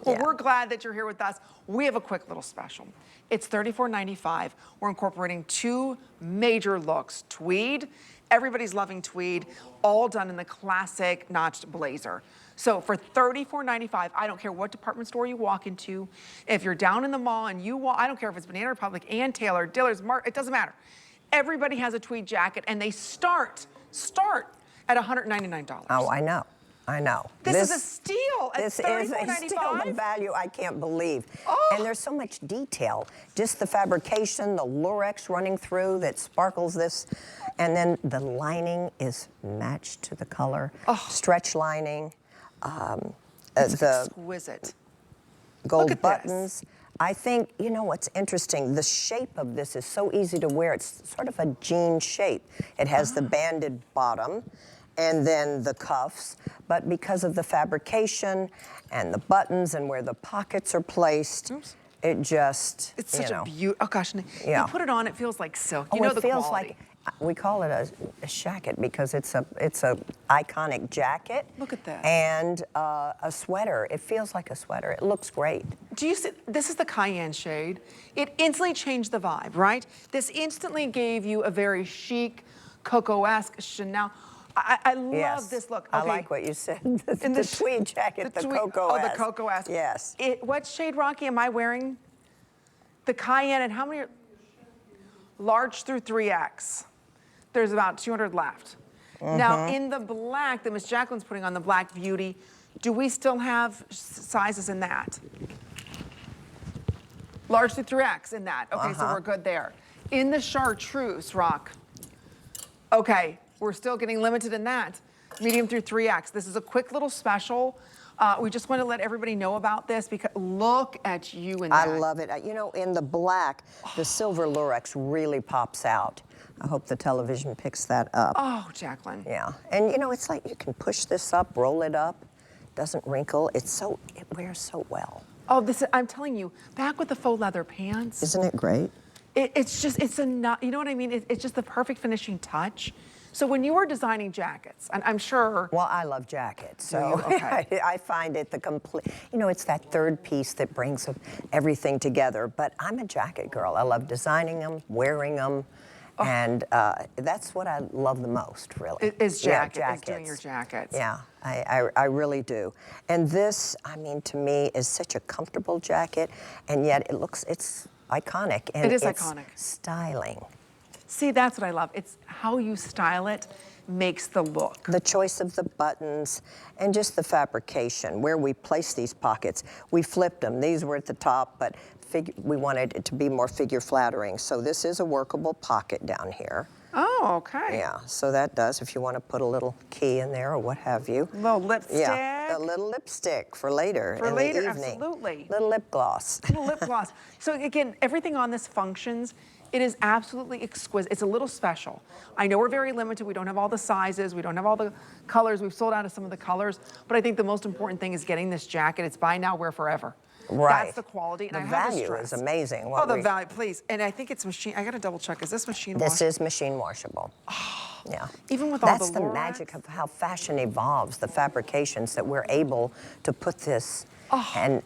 Well, we're glad that you're here with us. We have a quick little special. It's $34.95. We're incorporating 2 major looks. Tweed, everybody's loving tweed, all done in the classic notched blazer. So for $34.95, I don't care what department store you walk into. If you're down in the mall and you walk, I don't care if it's Banana Republic, Ann Taylor, Dillard's, it doesn't matter. Everybody has a tweed jacket and they start at $199. oh, I know. I know. This is a steal at This is a steal of value I can't believe. Oh. And there's so much detail. Just the fabrication, the lurex running through that sparkles this. And then the lining is matched to the color. Stretch lining. It's the exquisite. gold Look at buttons. I think, you know what's interesting? The shape of this is so easy to wear. It's sort of a jean shape. It has the banded bottom and then the cuffs, but because of the fabrication and the buttons and where the pockets are placed, it just, It's such a beauty. Oh gosh, Yeah. you put it on, it feels like silk. You oh, know it the feels quality. like, we call it a shacket because it's a iconic jacket. Look at that. And a sweater. It feels like a sweater. It looks great. Do you see, this is the cayenne shade. It instantly changed the vibe, right? This instantly gave you a very chic, cocoa-esque Chanel. I love this look. Okay. I like what you said. the tweed jacket, the cocoa-esque. Oh, the cocoa-esque. Yes. What shade, Rocky, am I wearing? The cayenne, and how many? Large through 3X. There's about 200 left. Now, in the black that Miss Jaclyn's putting on, the Black Beauty, do we still have sizes in that? Large through 3X in that. Okay, so we're good there. In the chartreuse, Rock. Okay, we're still getting limited in that. Medium through 3X. This is a quick little special. We just want to let everybody know about this because look at you in that. I love it. You know, in the black, the silver lurex really pops out. I hope the television picks that up. Oh, Jaclyn. Yeah, and you know, it's like you can push this up, roll it up, doesn't wrinkle. It wears so well. Oh, I'm telling you, back with the faux leather pants. Isn't it great? It's just, you know what I mean? It's just the perfect finishing touch. So when you are designing jackets, and I'm sure. Well, I love jackets, so Okay. I find it the complete, you know, it's that third piece that brings everything together. But I'm a jacket girl. I love designing them, wearing them, and that's what I love the most, really. Is jackets. Is doing your jackets. Yeah, I really do. And this, I mean, to me, is such a comfortable jacket, and yet it's iconic. And It is it's iconic. styling. See, that's what I love. It's how you style it makes the look. The choice of the buttons and just the fabrication, where we place these pockets. We flipped them. These were at the top, but we wanted it to be more figure flattering. So this is a workable pocket down here. Oh, okay. Yeah, so that does, if you want to put a little key in there or what have you. A little lipstick. Yeah, a little lipstick for later in the evening. Absolutely. Little lip gloss. Little lip gloss. So again, everything on this functions. It is absolutely exquisite. It's a little special. I know we're very limited. We don't have all the sizes. We don't have all the colors. We've sold out of some of the colors. But I think the most important thing is getting this jacket. It's buy now, wear forever. Right. That's the quality. And The I have to value stress. is amazing. Oh, the value, please. And I think it's machine. I got to double check. Is this machine wash? This is machine washable. Yeah. Even with all That's the the lurex? magic of how fashion evolves, the fabrications that we're able to put this in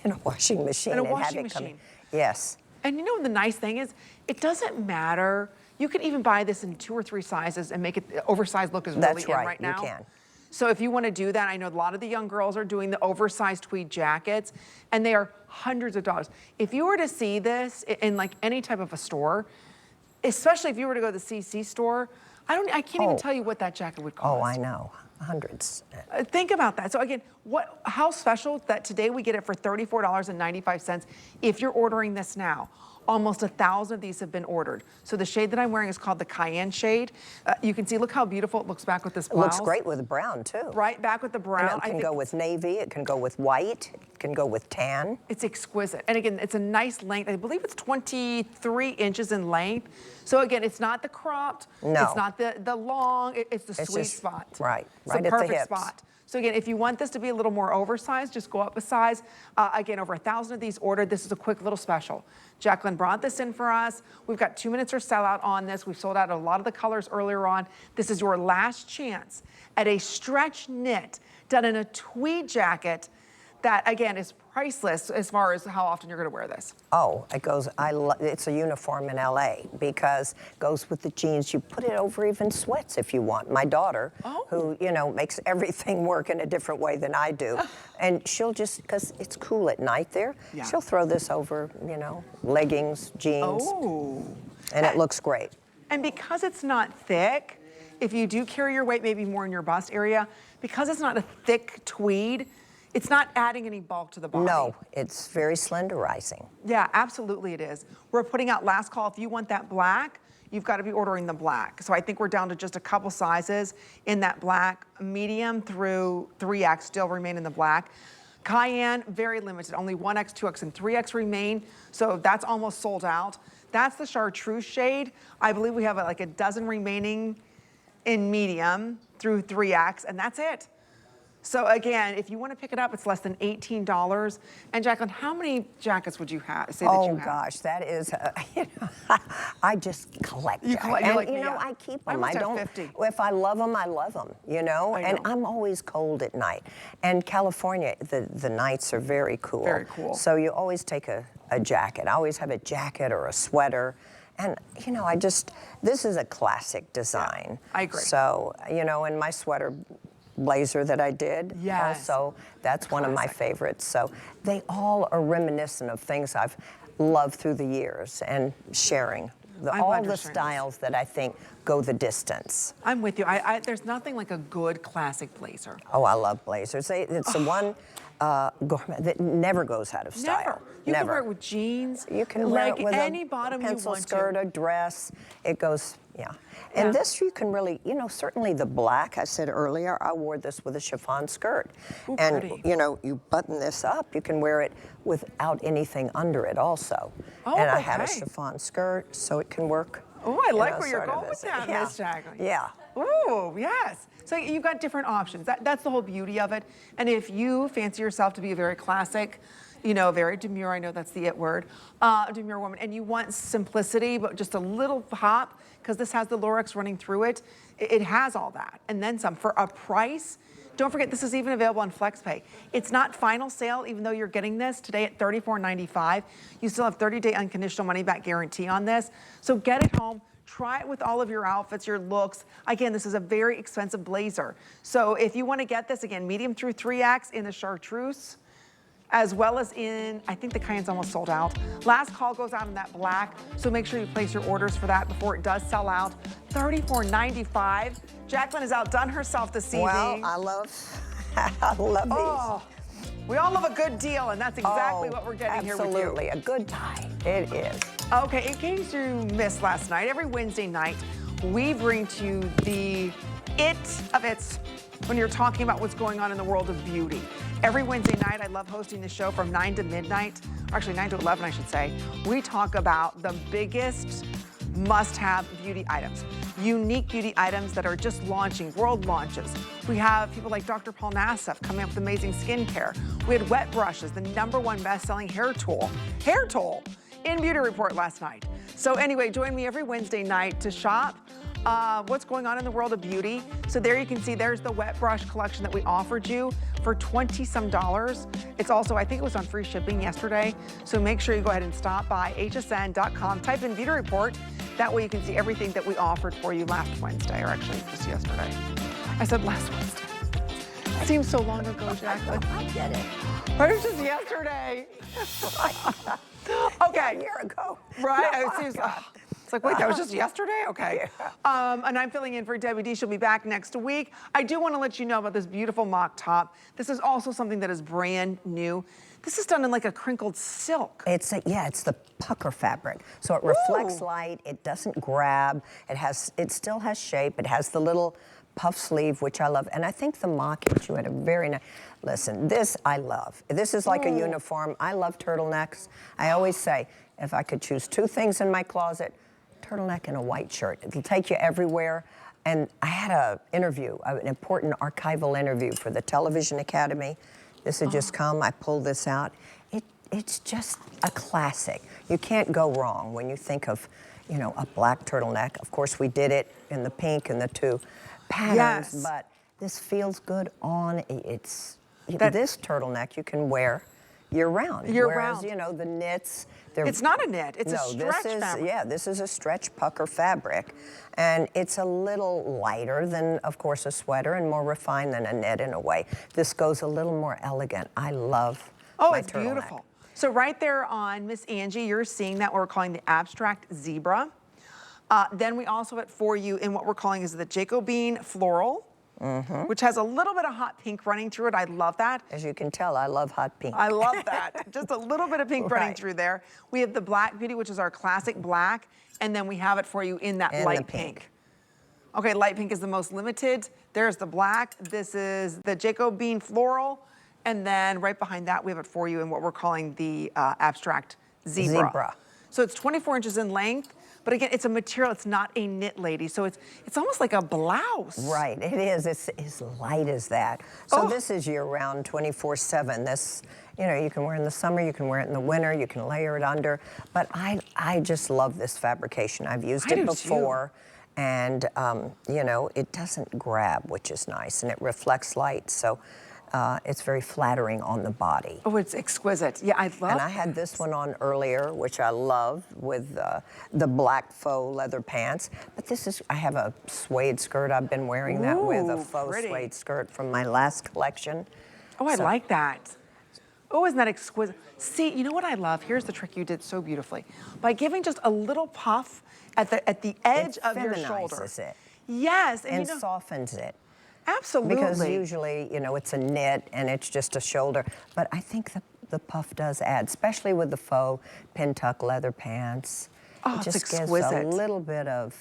a washing machine In a and have washing it come. machine. Yes. And you know the nice thing is, it doesn't matter. You can even buy this in 2 or 3 sizes and make it the oversized look is really That's in right, right now. you can. So if you want to do that, I know a lot of the young girls are doing the oversized tweed jackets, and they are hundreds of dollars. If you were to see this in like any type of a store, especially if you were to go to the CC store, I can't even tell you what that jacket would cost. Oh, I know. Hundreds. Think about that. So again, how special that today we get it for $34.95 if you're ordering this now. Almost 1,000 of these have been ordered. So the shade that I'm wearing is called the Cayenne shade. You can see, look how beautiful it looks back with this blouse. It looks great with brown too. Right, back with the brown. And it can go with navy, it can go with white, it can go with tan. It's exquisite. And again, it's a nice length. I believe it's 23 inches in length. So again, it's not the cropped, No. it's not the long, it's the sweet spot. Right, It's right the at the perfect hips. spot. So again, if you want this to be a little more oversized, just go up a size. Again, over 1,000 of these ordered. This is a quick little special. Jaclyn brought this in for us. We've got 2 minutes or sellout on this. We've sold out a lot of the colors earlier on. This is your last chance at a stretch knit done in a tweed jacket that, again, is priceless as far as how often you're going to wear this. Oh, it goes, it's a uniform in LA because it goes with the jeans. You put it over even sweats if you want. My daughter, who, you know, makes everything work in a different way than I do, and she'll just, because it's cool at night there, she'll throw this over, you know, leggings, jeans, and it looks great. And because it's not thick, if you do carry your weight maybe more in your bust area, because it's not a thick tweed, it's not adding any bulk to the body. No, it's very slenderizing. Yeah, absolutely it is. We're putting out last call. If you want that black, you've got to be ordering the black. So I think we're down to just a couple sizes in that black. Medium through 3X still remain in the black. Cayenne, very limited. Only 1X, 2X, and 3X remain. So that's almost sold out. That's the chartreuse shade. I believe we have like a dozen remaining in medium through 3X, and that's it. So again, if you want to pick it up, it's less than $18. And Jaclyn, how many jackets would you have? Say that you have? Oh gosh, that is, you know, I just collect. You collect, and like you me, know, yeah. I keep I them. must I have don't. 50. If I love them, I love them. You know, I and know. I'm always cold at night. And California, the nights are very cool. Very cool. So you always take a jacket. I always have a jacket or a sweater. And, you know, this is a classic design. I agree. So, you know, and my sweater blazer that I did. Yes. Also, that's one of my favorites. So they all are reminiscent of things I've loved through the years and sharing. All the styles that I think go the distance. I'm with you. There's nothing like a good classic blazer. Oh, I love blazers. It's the one garment that never goes out of style. Never. You can wear it with jeans. You can wear it with any a bottom you pencil want skirt, to. a dress. It goes, yeah. And this you can really, you know, certainly the black, I said earlier, I wore this with a chiffon skirt. Ooh, and, pretty. you know, you button this up, you can wear it without anything under it also. Oh, and I have a okay. chiffon skirt, so it can work. Oh, I like know, where you're sort of going with as that, yeah. Miss Jaclyn. Yeah. Ooh, yes. So you've got different options. That's the whole beauty of it. And if you fancy yourself to be a very classic, you know, very demure, I know that's the it word, demure woman, and you want simplicity, but just a little pop, because this has the Lurex running through it, it has all that. And then some. For a price, don't forget this is even available on FlexPay. It's not final sale, even though you're getting this today at $34.95. You still have 30-day unconditional money-back guarantee on this. So get it home. Try it with all of your outfits, your looks. Again, this is a very expensive blazer. So if you want to get this, again, medium through 3X in the chartreuse, as well as in, I think the Cayenne's almost sold out. Last call goes out in that black, so make sure you place your orders for that before it does sell out. $34.95. Jaclyn has outdone herself this evening. Well, I love these. We all love a good deal, and that's exactly what we're getting here with you. Absolutely, a good tie. It is. Okay, in case you missed last night, every Wednesday night, we bring to you the it of it's when you're talking about what's going on in the world of beauty. Every Wednesday night, I love hosting the show from 9 to midnight, or actually 9 to 11, I should say. We talk about the biggest must-have beauty items, unique beauty items that are just launching, world launches. We have people like Dr. Paul Nassif coming up with amazing skincare. We had Wet Brushes, the #1 best-selling hair tool in Beauty Report last night. So anyway, join me every Wednesday night to shop what's going on in the world of beauty. So there you can see there's the Wet Brush collection that we offered you for $20-some. It's also, I think it was on free shipping yesterday. So make sure you go ahead and stop by hsn.com, type in Beauty Report. That way you can see everything that we offered for you last Wednesday, or actually just yesterday. I said last Wednesday. It seems so long ago, Jaclyn. I get it. But it was just yesterday. Okay. Yeah, a year ago. Right? Oh, It seems, It's like, wait, that was just yesterday? Okay. And I'm filling in for Debbie D. She'll be back next week. I do want to let you know about this beautiful mock top. This is also something that is brand new. This is done in like a crinkled silk. It's the pucker fabric. So it reflects light, it doesn't grab, it still has shape, it has the little puff sleeve, which I love. And I think the mockage, you had a very nice, listen, this I love. This is like a uniform. I love turtlenecks. I always say, if I could choose two things in my closet, turtleneck and a white shirt. It'll take you everywhere. And I had an important archival interview for the Television Academy. This had just come, I pulled this out. It's just a classic. You can't go wrong when you think of, a black turtleneck. Of course, we did it in the pink and the two patterns, but this feels good on. This turtleneck you can wear year-round. Whereas, the knits, it's not a knit, it's a stretch fabric. Yeah, this is a stretch pucker fabric, and it's a little lighter than, of course, a sweater and more refined than a knit in a way. This goes a little more elegant. I love my it's turtleneck. beautiful. So right there on Miss Angie, you're seeing that what we're calling the abstract zebra. Then we also have it for you in what we're calling is the Jacobine floral. Which has a little bit of hot pink running through it. I love that. As you can tell, I love hot pink. I love that. Just a little bit of pink running through there. We have the Black Beauty, which is our classic black, and then we have it for you in that light pink. Okay, light pink is the most limited. There's the black. This is the Jacobine floral, and then right behind that, we have it for you in what we're calling the abstract zebra. So it's 24 inches in length. But again, it's a material, it's not a knit, lady. So it's almost like a blouse. Right, it is. It's as light as that. So this is year-round, 24/7. This, you can wear it in the summer, you can wear it in the winter, you can layer it under. But I just love this fabrication. I've used it before. And, it doesn't grab, which is nice. And it reflects light. So it's very flattering on the body. Oh, it's exquisite. Yeah, I love And I had this one on earlier, which I love, with the black faux leather pants. But I have a suede skirt. I've been wearing that with a faux suede skirt from my last collection. Oh, I like that. Oh, isn't that exquisite? See, you know what I love? Here's the trick you did so beautifully. By giving just a little puff at the edge of your shoulder. It feminizes it. Yes. And softens it. Absolutely. Because usually, it's a knit and it's just a shoulder. But I think the puff does add, especially with the faux pin tuck leather pants. Oh, it just it's exquisite. gives a little bit of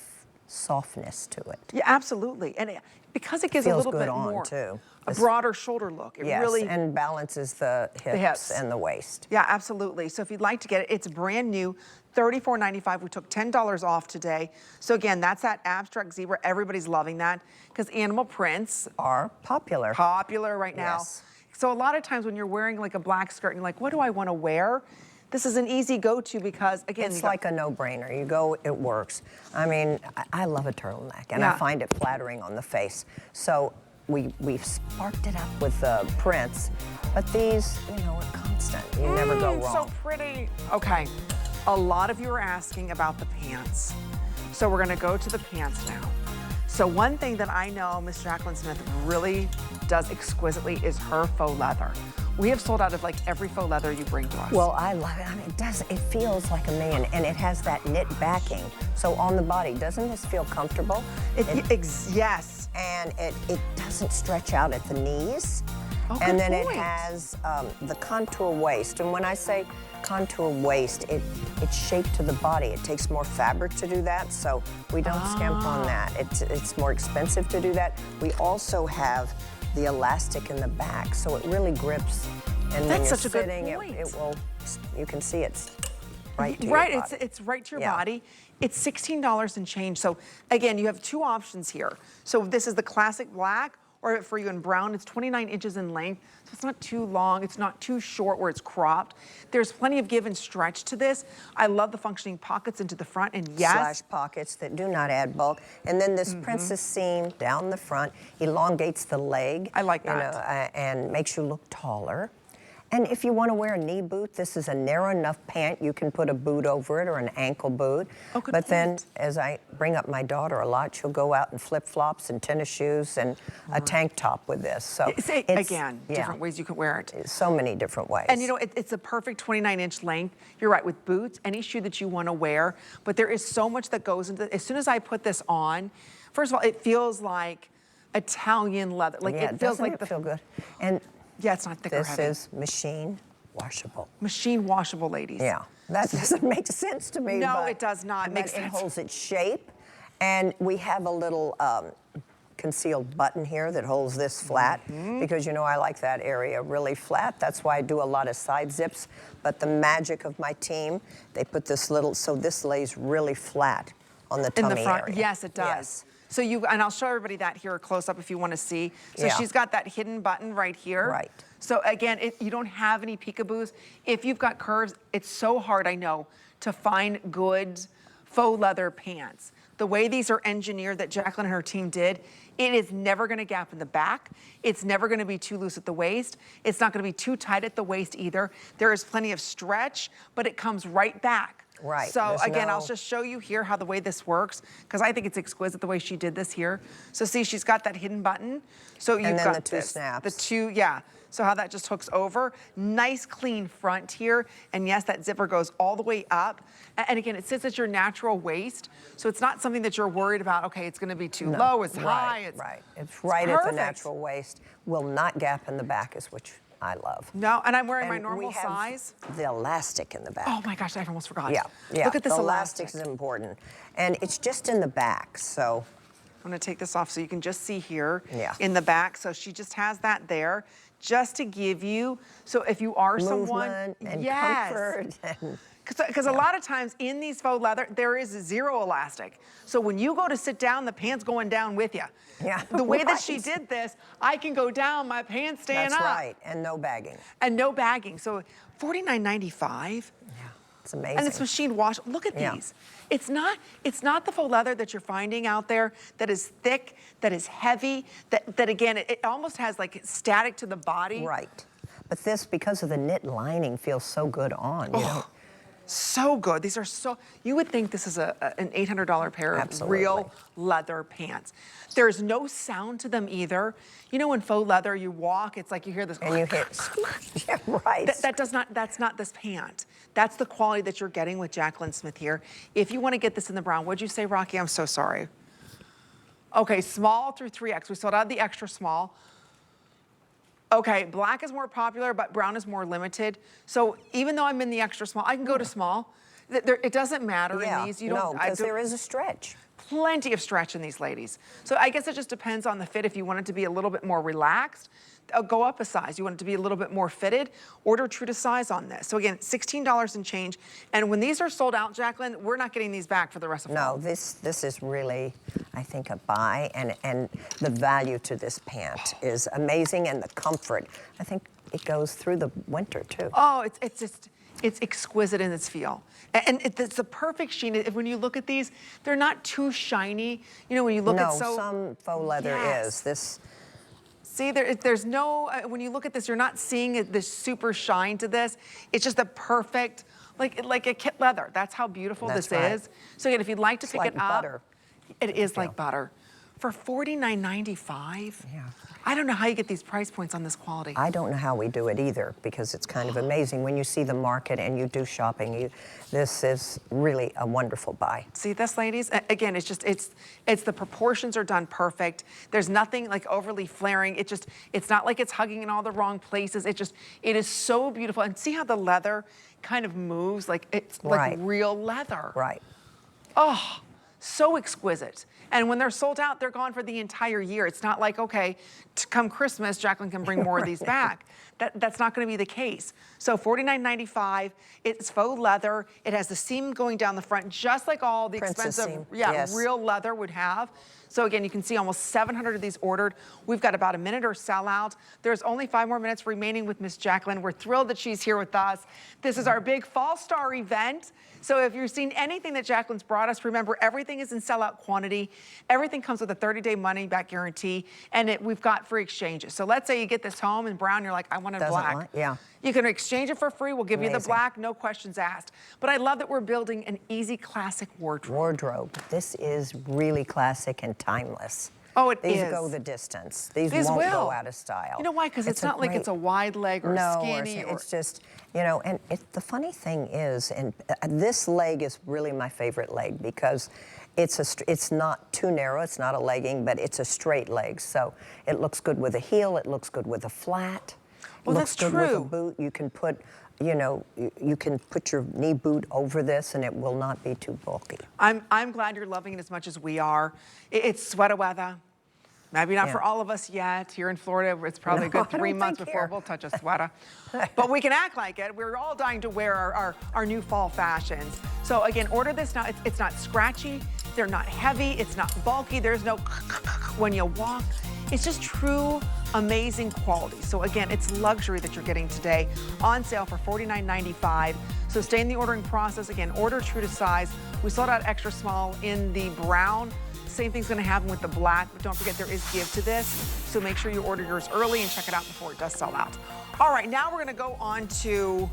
softness to it. Yeah, absolutely. And because it gives a little bit more, too. A broader shoulder look. It really and balances the hips and the waist. Yeah, absolutely. So if you'd like to get it, it's brand new. $34.95. We took $10 off today. So again, that's that abstract zebra. Everybody's loving that because animal prints are popular. Popular right now. Yes. So a lot of times when you're wearing like a black skirt and you're like, what do I want to wear? This is an easy go-to because, again, it's like a no-brainer. You go, it works. I mean, I love a turtleneck, and I find it flattering on the face. So we've sparked it up with the prints, but these, are constant. You never go wrong. So pretty. Okay. A lot of you are asking about the pants. So we're gonna go to the pants now. So one thing that I know Miss Jaclyn Smith really does exquisitely is her faux leather. We have sold out of like every faux leather you bring to us. Well, I love it. I mean, it feels like a million, and it has that knit backing. So on the body, doesn't this feel comfortable? Yes. And it doesn't stretch out at the knees. Oh, and then point. It has the contour waist. And when I say contour waist, it's shaped to the body. It takes more fabric to do that, so we don't skimp on that. It's more expensive to do that. We also have the elastic in the back, so it really grips. And when you're sitting, it will. You can see it's right to your body. It's right to your body. It's $16 and change. So again, you have two options here. So this is the classic black, or for you in brown, it's 29 inches in length. So it's not too long, it's not too short where it's cropped. There's plenty of give and stretch to this. I love the functioning pockets into the front, and slash pockets that do not add bulk. And then this princess seam down the front elongates the leg. I like that. And makes you look taller. And if you want to wear a knee boot, this is a narrow enough pant. You can put a boot over it or an ankle boot. Oh, good but then, point. as I bring up my daughter a lot, she'll go out in flip-flops and tennis shoes and a tank top with this. So Again, different ways you can wear it. So many different ways. And you know, it's a perfect 29-inch length. You're right, with boots, any shoe that you want to wear. But there is so much that goes into it. As soon as I put this on, first of all, it feels like Italian leather. Like yeah, it feels doesn't like it feel good. And yeah, it's not thick or heavy. This is machine washable. Machine washable, ladies. Yeah, that doesn't make sense to me. No, it does not. It makes It sense. holds its shape. And we have a little concealed button here that holds this flat because, you know, I like that area really flat. That's why I do a lot of side zips. But the magic of my team, they put this little, so this lays really flat on the tummy in the front area. Yes, it does. Yes. So and I'll show everybody that here close up if you want to see. So she's got that hidden button right here. Right. So again, you don't have any peekaboos. If you've got curves, it's so hard, I know, to find good faux leather pants. The way these are engineered that Jaclyn and her team did, it is never going to gap in the back. It's never going to be too loose at the waist. It's not going to be too tight at the waist either. There is plenty of stretch, but it comes right back. Right. So again, I'll just show you here how the way this works, because I think it's exquisite the way she did this here. So see, she's got that hidden button. So you've got the two snaps. The two, yeah. So how that just hooks over. Nice clean front here. And yes, that zipper goes all the way up. And again, it sits at your natural waist. So it's not something that you're worried about, okay, it's gonna be too low, it's high. It's right at the natural waist. Will not gap in the back, is which I love. No, and I'm wearing my And normal we have size. The elastic in the back. Oh my gosh, I almost forgot. Yeah. Look at this the elastic. is important. And it's just in the back, so. I'm gonna take this off so you can just see here in Yeah. the back. So she just has that there just to give you, so if you are someone. Movement and yes. comfort. And, Because a lot of times in these faux leather, there is zero elastic. So when you go to sit down, the pant's going down with you. Yeah, The way that right. she did this, I can go down, my pants stand That's up. right, and no bagging. And no bagging. So $49.95. Yeah, it's amazing. And it's machine wash. Look at these. It's not the faux leather that you're finding out there that is thick, that is heavy, that again, it almost has like static to the body. Right. But this, because of the knit lining, feels so good on. You know? So good. These are so, you would think this is an $800 pair of real leather pants. There's no sound to them either. You know, when faux leather, you walk, it's like you hear this. And you hit, yeah, right. That's not this pant. That's the quality that you're getting with Jaclyn Smith here. If you want to get this in the brown, what'd you say, Rocky? I'm so sorry. Okay, small through 3X. We sold out the extra small. Okay, black is more popular, but brown is more limited. So even though I'm in the extra small, I can go to small. It doesn't matter in these. You don't, because there is a stretch. Plenty of stretch in these ladies. So I guess it just depends on the fit. If you want it to be a little bit more relaxed, go up a size. You want it to be a little bit more fitted, order true to size on this. So again, $16 and change. And when these are sold out, Jaclyn, we're not getting these back for the rest of fall. No, this is really, I think, a buy, and the value to this pant is amazing, and the comfort. I think it goes through the winter too. Oh, it's exquisite in its feel. And it's the perfect sheen. When you look at these, they're not too shiny. You know, when you look at some faux leather is. This. See, there's no, when you look at this, you're not seeing this super shine to this. It's just the perfect, like a kit leather. That's how beautiful this is. So again, if you'd like to pick it up. Butter. It is like butter. For $49.95, I don't know how you get these price points on this quality. I don't know how we do it either, because it's kind of amazing when you see the market and you do shopping. This is really a wonderful buy. See this, ladies? Again, it's the proportions are done perfect. There's nothing like overly flaring. It's not like it's hugging in all the wrong places. It is so beautiful. And see how the leather kind of moves, like it's like real leather. Right. Oh, so exquisite. And when they're sold out, they're gone for the entire year. It's not like, okay, come Christmas, Jaclyn can bring more of these back. That's not going to be the case. So $49.95, it's faux leather. It has the seam going down the front, just like all the expensive, real leather would have. So again, you can see almost 700 of these ordered. We've got about a minute or sell out. There's only 5 more minutes remaining with Miss Jaclyn. We're thrilled that she's here with us. This is our big Fall Star event. So if you've seen anything that Jaclyn's brought us, remember everything everything is in sellout quantity. Everything comes with a 30-day money-back guarantee, and we've got free exchanges. So let's say you get this home in brown, you're like, I want it black. Yeah. You can exchange it for free. We'll give you the Amazing. black, no questions asked. But I love that we're building an easy classic wardrobe. This is really classic and timeless. Oh, it These is. go the distance. These These won't will. go out of style. You know why? Because it's not like it's a wide leg or skinny. It's just, you know, and the funny thing is, and this leg is really my favorite leg because it's not too narrow, it's not a legging, but it's a straight leg. So it looks good with a heel, it looks good with a flat. Well, looks that's good with a true. boot. You can put, you know, you can put your knee boot over this and it will not be too bulky. I'm glad you're loving it as much as we are. It's sweater weather. Maybe not for all of us yet. Here in Florida, it's probably a good 3 months before we'll touch a sweater. But we can act like it. We're all dying to wear our new fall fashions. So again, order this now. It's not scratchy. They're not heavy. It's not bulky. There's no when you walk. It's just true, amazing quality. So again, it's luxury that you're getting today, on sale for $49.95. So stay in the ordering process. Again, order true to size. We sold out extra small in the brown. Same thing's gonna happen with the black, but don't forget there is give to this. So make sure you order yours early and check it out before it does sell out. All right, now we're gonna go on to,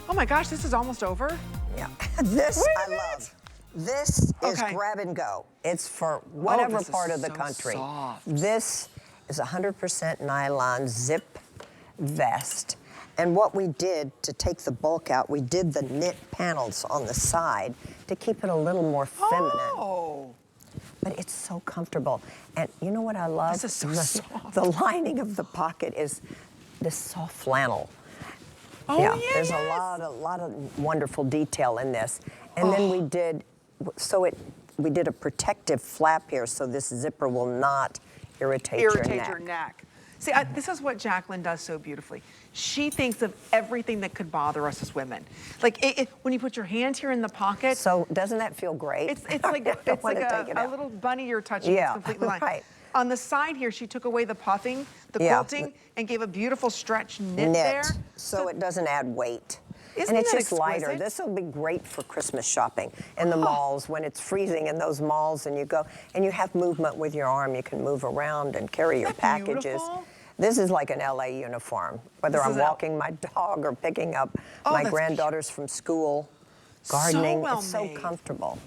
oh my gosh, this is almost over. Yeah, this I love. This is grab and go. It's for whatever part of the country. Soft. This is 100% nylon zip vest. And what we did to take the bulk out, we did the knit panels on the side to keep it a little more feminine. Oh. But it's so comfortable. And you know what I love? This is so soft. The lining of the pocket is this soft flannel. Oh, yeah, yes. There's a lot of wonderful detail in this. And then we did, we did a protective flap here so this zipper will not irritate your neck. See, this is what Jaclyn does so beautifully. She thinks of everything that could bother us as women. Like when you put your hand here in the pocket. So doesn't that feel great? It's like a little bunny you're touching. Yeah, it's completely lined. right. On the side here, she took away the puffing, the quilting, and gave a beautiful stretch knit there. So it doesn't add weight. Isn't and it's that just lighter. exquisite? This will be great for Christmas shopping in the malls when it's freezing in those malls and you go and you have movement with your arm. You can move around and carry your packages. Beautiful? This is like an LA uniform, whether I'm walking my dog or picking up my granddaughters from school, gardening. So well it's so made. comfortable.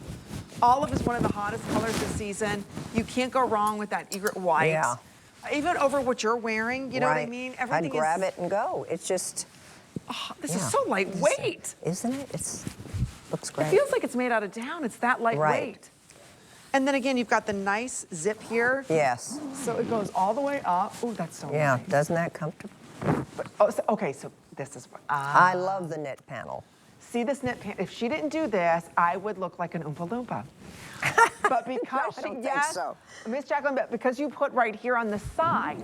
Olive is one of the hottest colors this season. You can't go wrong with that egret white. Yeah. Even over what you're wearing, you know what I mean? I'd grab it and go. It's just, this is so lightweight. Isn't it? Looks great. It feels like it's made out of down. It's that lightweight. And then again, you've got the nice zip here. Yes. So it goes all the way up. Oh, that's so Yeah, nice. doesn't that comfortable? But, okay, so this is what I love the knit panel. See this knit panel? If she didn't do this, I would look like an Oompa Loompa. But because I don't think so. Miss Jaclyn, but because you put right here on the side,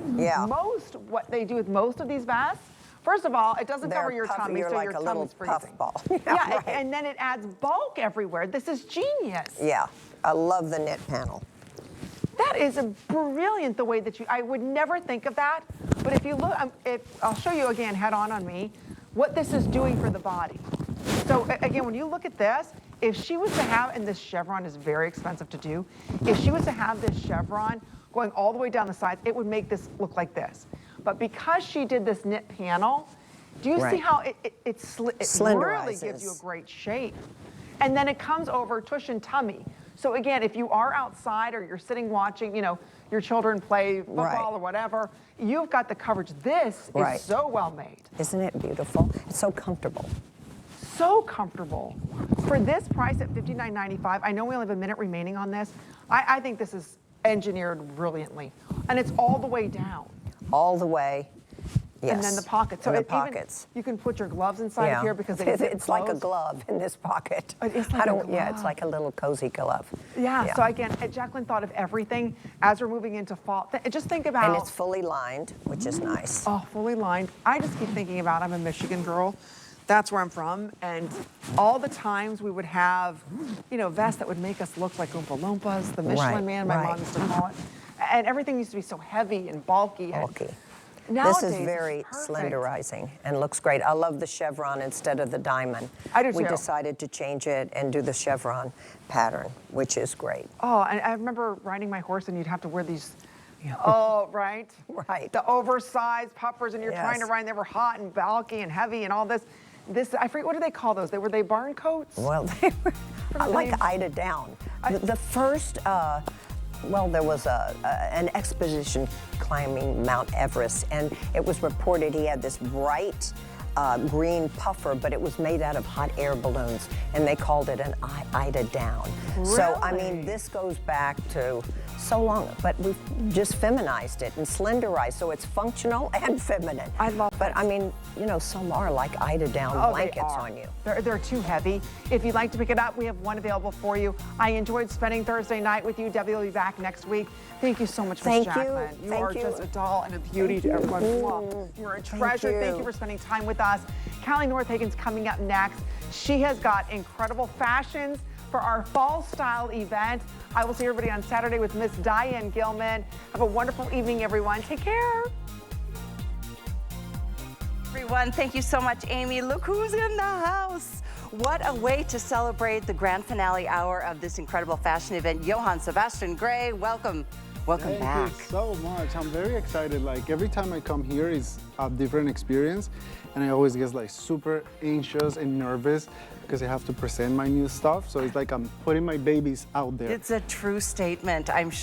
what they do with most of these vests, first of all, it doesn't cover your tummy, so like your a little tummy's freezing. puffball. Yeah, and then it adds bulk everywhere. This is genius. Yeah, I love the knit panel. That is brilliant the way that I would never think of that. But if you look, I'll show you again head on me, what this is doing for the body. So again, when you look at this, if she was to have, and this chevron is very expensive to do, if she was to have this chevron going all the way down the sides, it would make this look like this. But because she did this knit panel, do you see how it really gives you a great shape? And then it comes over tush and tummy. So again, if you are outside or you're sitting watching, you know, your children play football or whatever, you've got the coverage. This is so well made. Isn't it beautiful? It's so comfortable. So comfortable. For this price at $59.95, I know we only have a minute remaining on this. I think this is engineered brilliantly. And it's all the way down. All the way. Yes. And then the pockets. So and the even, pockets. you can put your gloves inside of here because it's like a glove in this pocket. It's like a glove. Yeah, it's like a little cozy glove. Yeah. So again, Jaclyn thought of everything as we're moving into fall. Just think about. And it's fully lined, which is nice. Oh, fully lined. I just keep thinking about, I'm a Michigan girl. That's where I'm from. And all the times we would have, you know, vests that would make us look like Oompa Loompas, the Michelin Man, my mom used to call it. And everything used to be so heavy and bulky. This is Nowadays, very it's perfect. slenderizing and looks great. I love the chevron instead of the diamond. I do We too. decided to change it and do the chevron pattern, which is great. Oh, and I remember riding my horse and you'd have to wear these, oh, right? Right. The oversized puffers and you're trying to Yes. ride and they were hot and bulky and heavy and all this. I forget, what do they call those? Were they barn coats? Well, they were like Ida Down. The first, well, there was an expedition climbing Mount Everest, and it was reported he had this bright green puffer, but it was made out of hot air balloons, and they called it an Ida Down. So, I mean, this goes back to so long, but we've just feminized it and slenderized, so it's functional and feminine. I love But it. I mean, you know, some are like Ida Down blankets on you. They're too heavy. If you'd like to pick it up, we have one available for you. I enjoyed spending Thursday night with you. Debbie will be back next week. Thank you so much, Miss Thank you. Jaclyn. You Thank are you. just a doll and a beauty to everyone. Mwah. You're a treasure. Thank you for spending time with us. Callie Northagen's coming up next. She has got incredible fashions for our fall style event. I will see everybody on Saturday with Miss Diane Gilman. Have a wonderful evening, everyone. Take care. Everyone, thank you so much, Amy. Look who's in the house. What a way to celebrate the grand finale hour of this incredible fashion event. Johann Sebastian Gray, welcome. Welcome back. Thank you so much. I'm very excited. Like every time I come here is a different experience, and I always get like super anxious and nervous because I have to present my new stuff. So it's like I'm putting my babies out there. It's a true statement, I'm sure.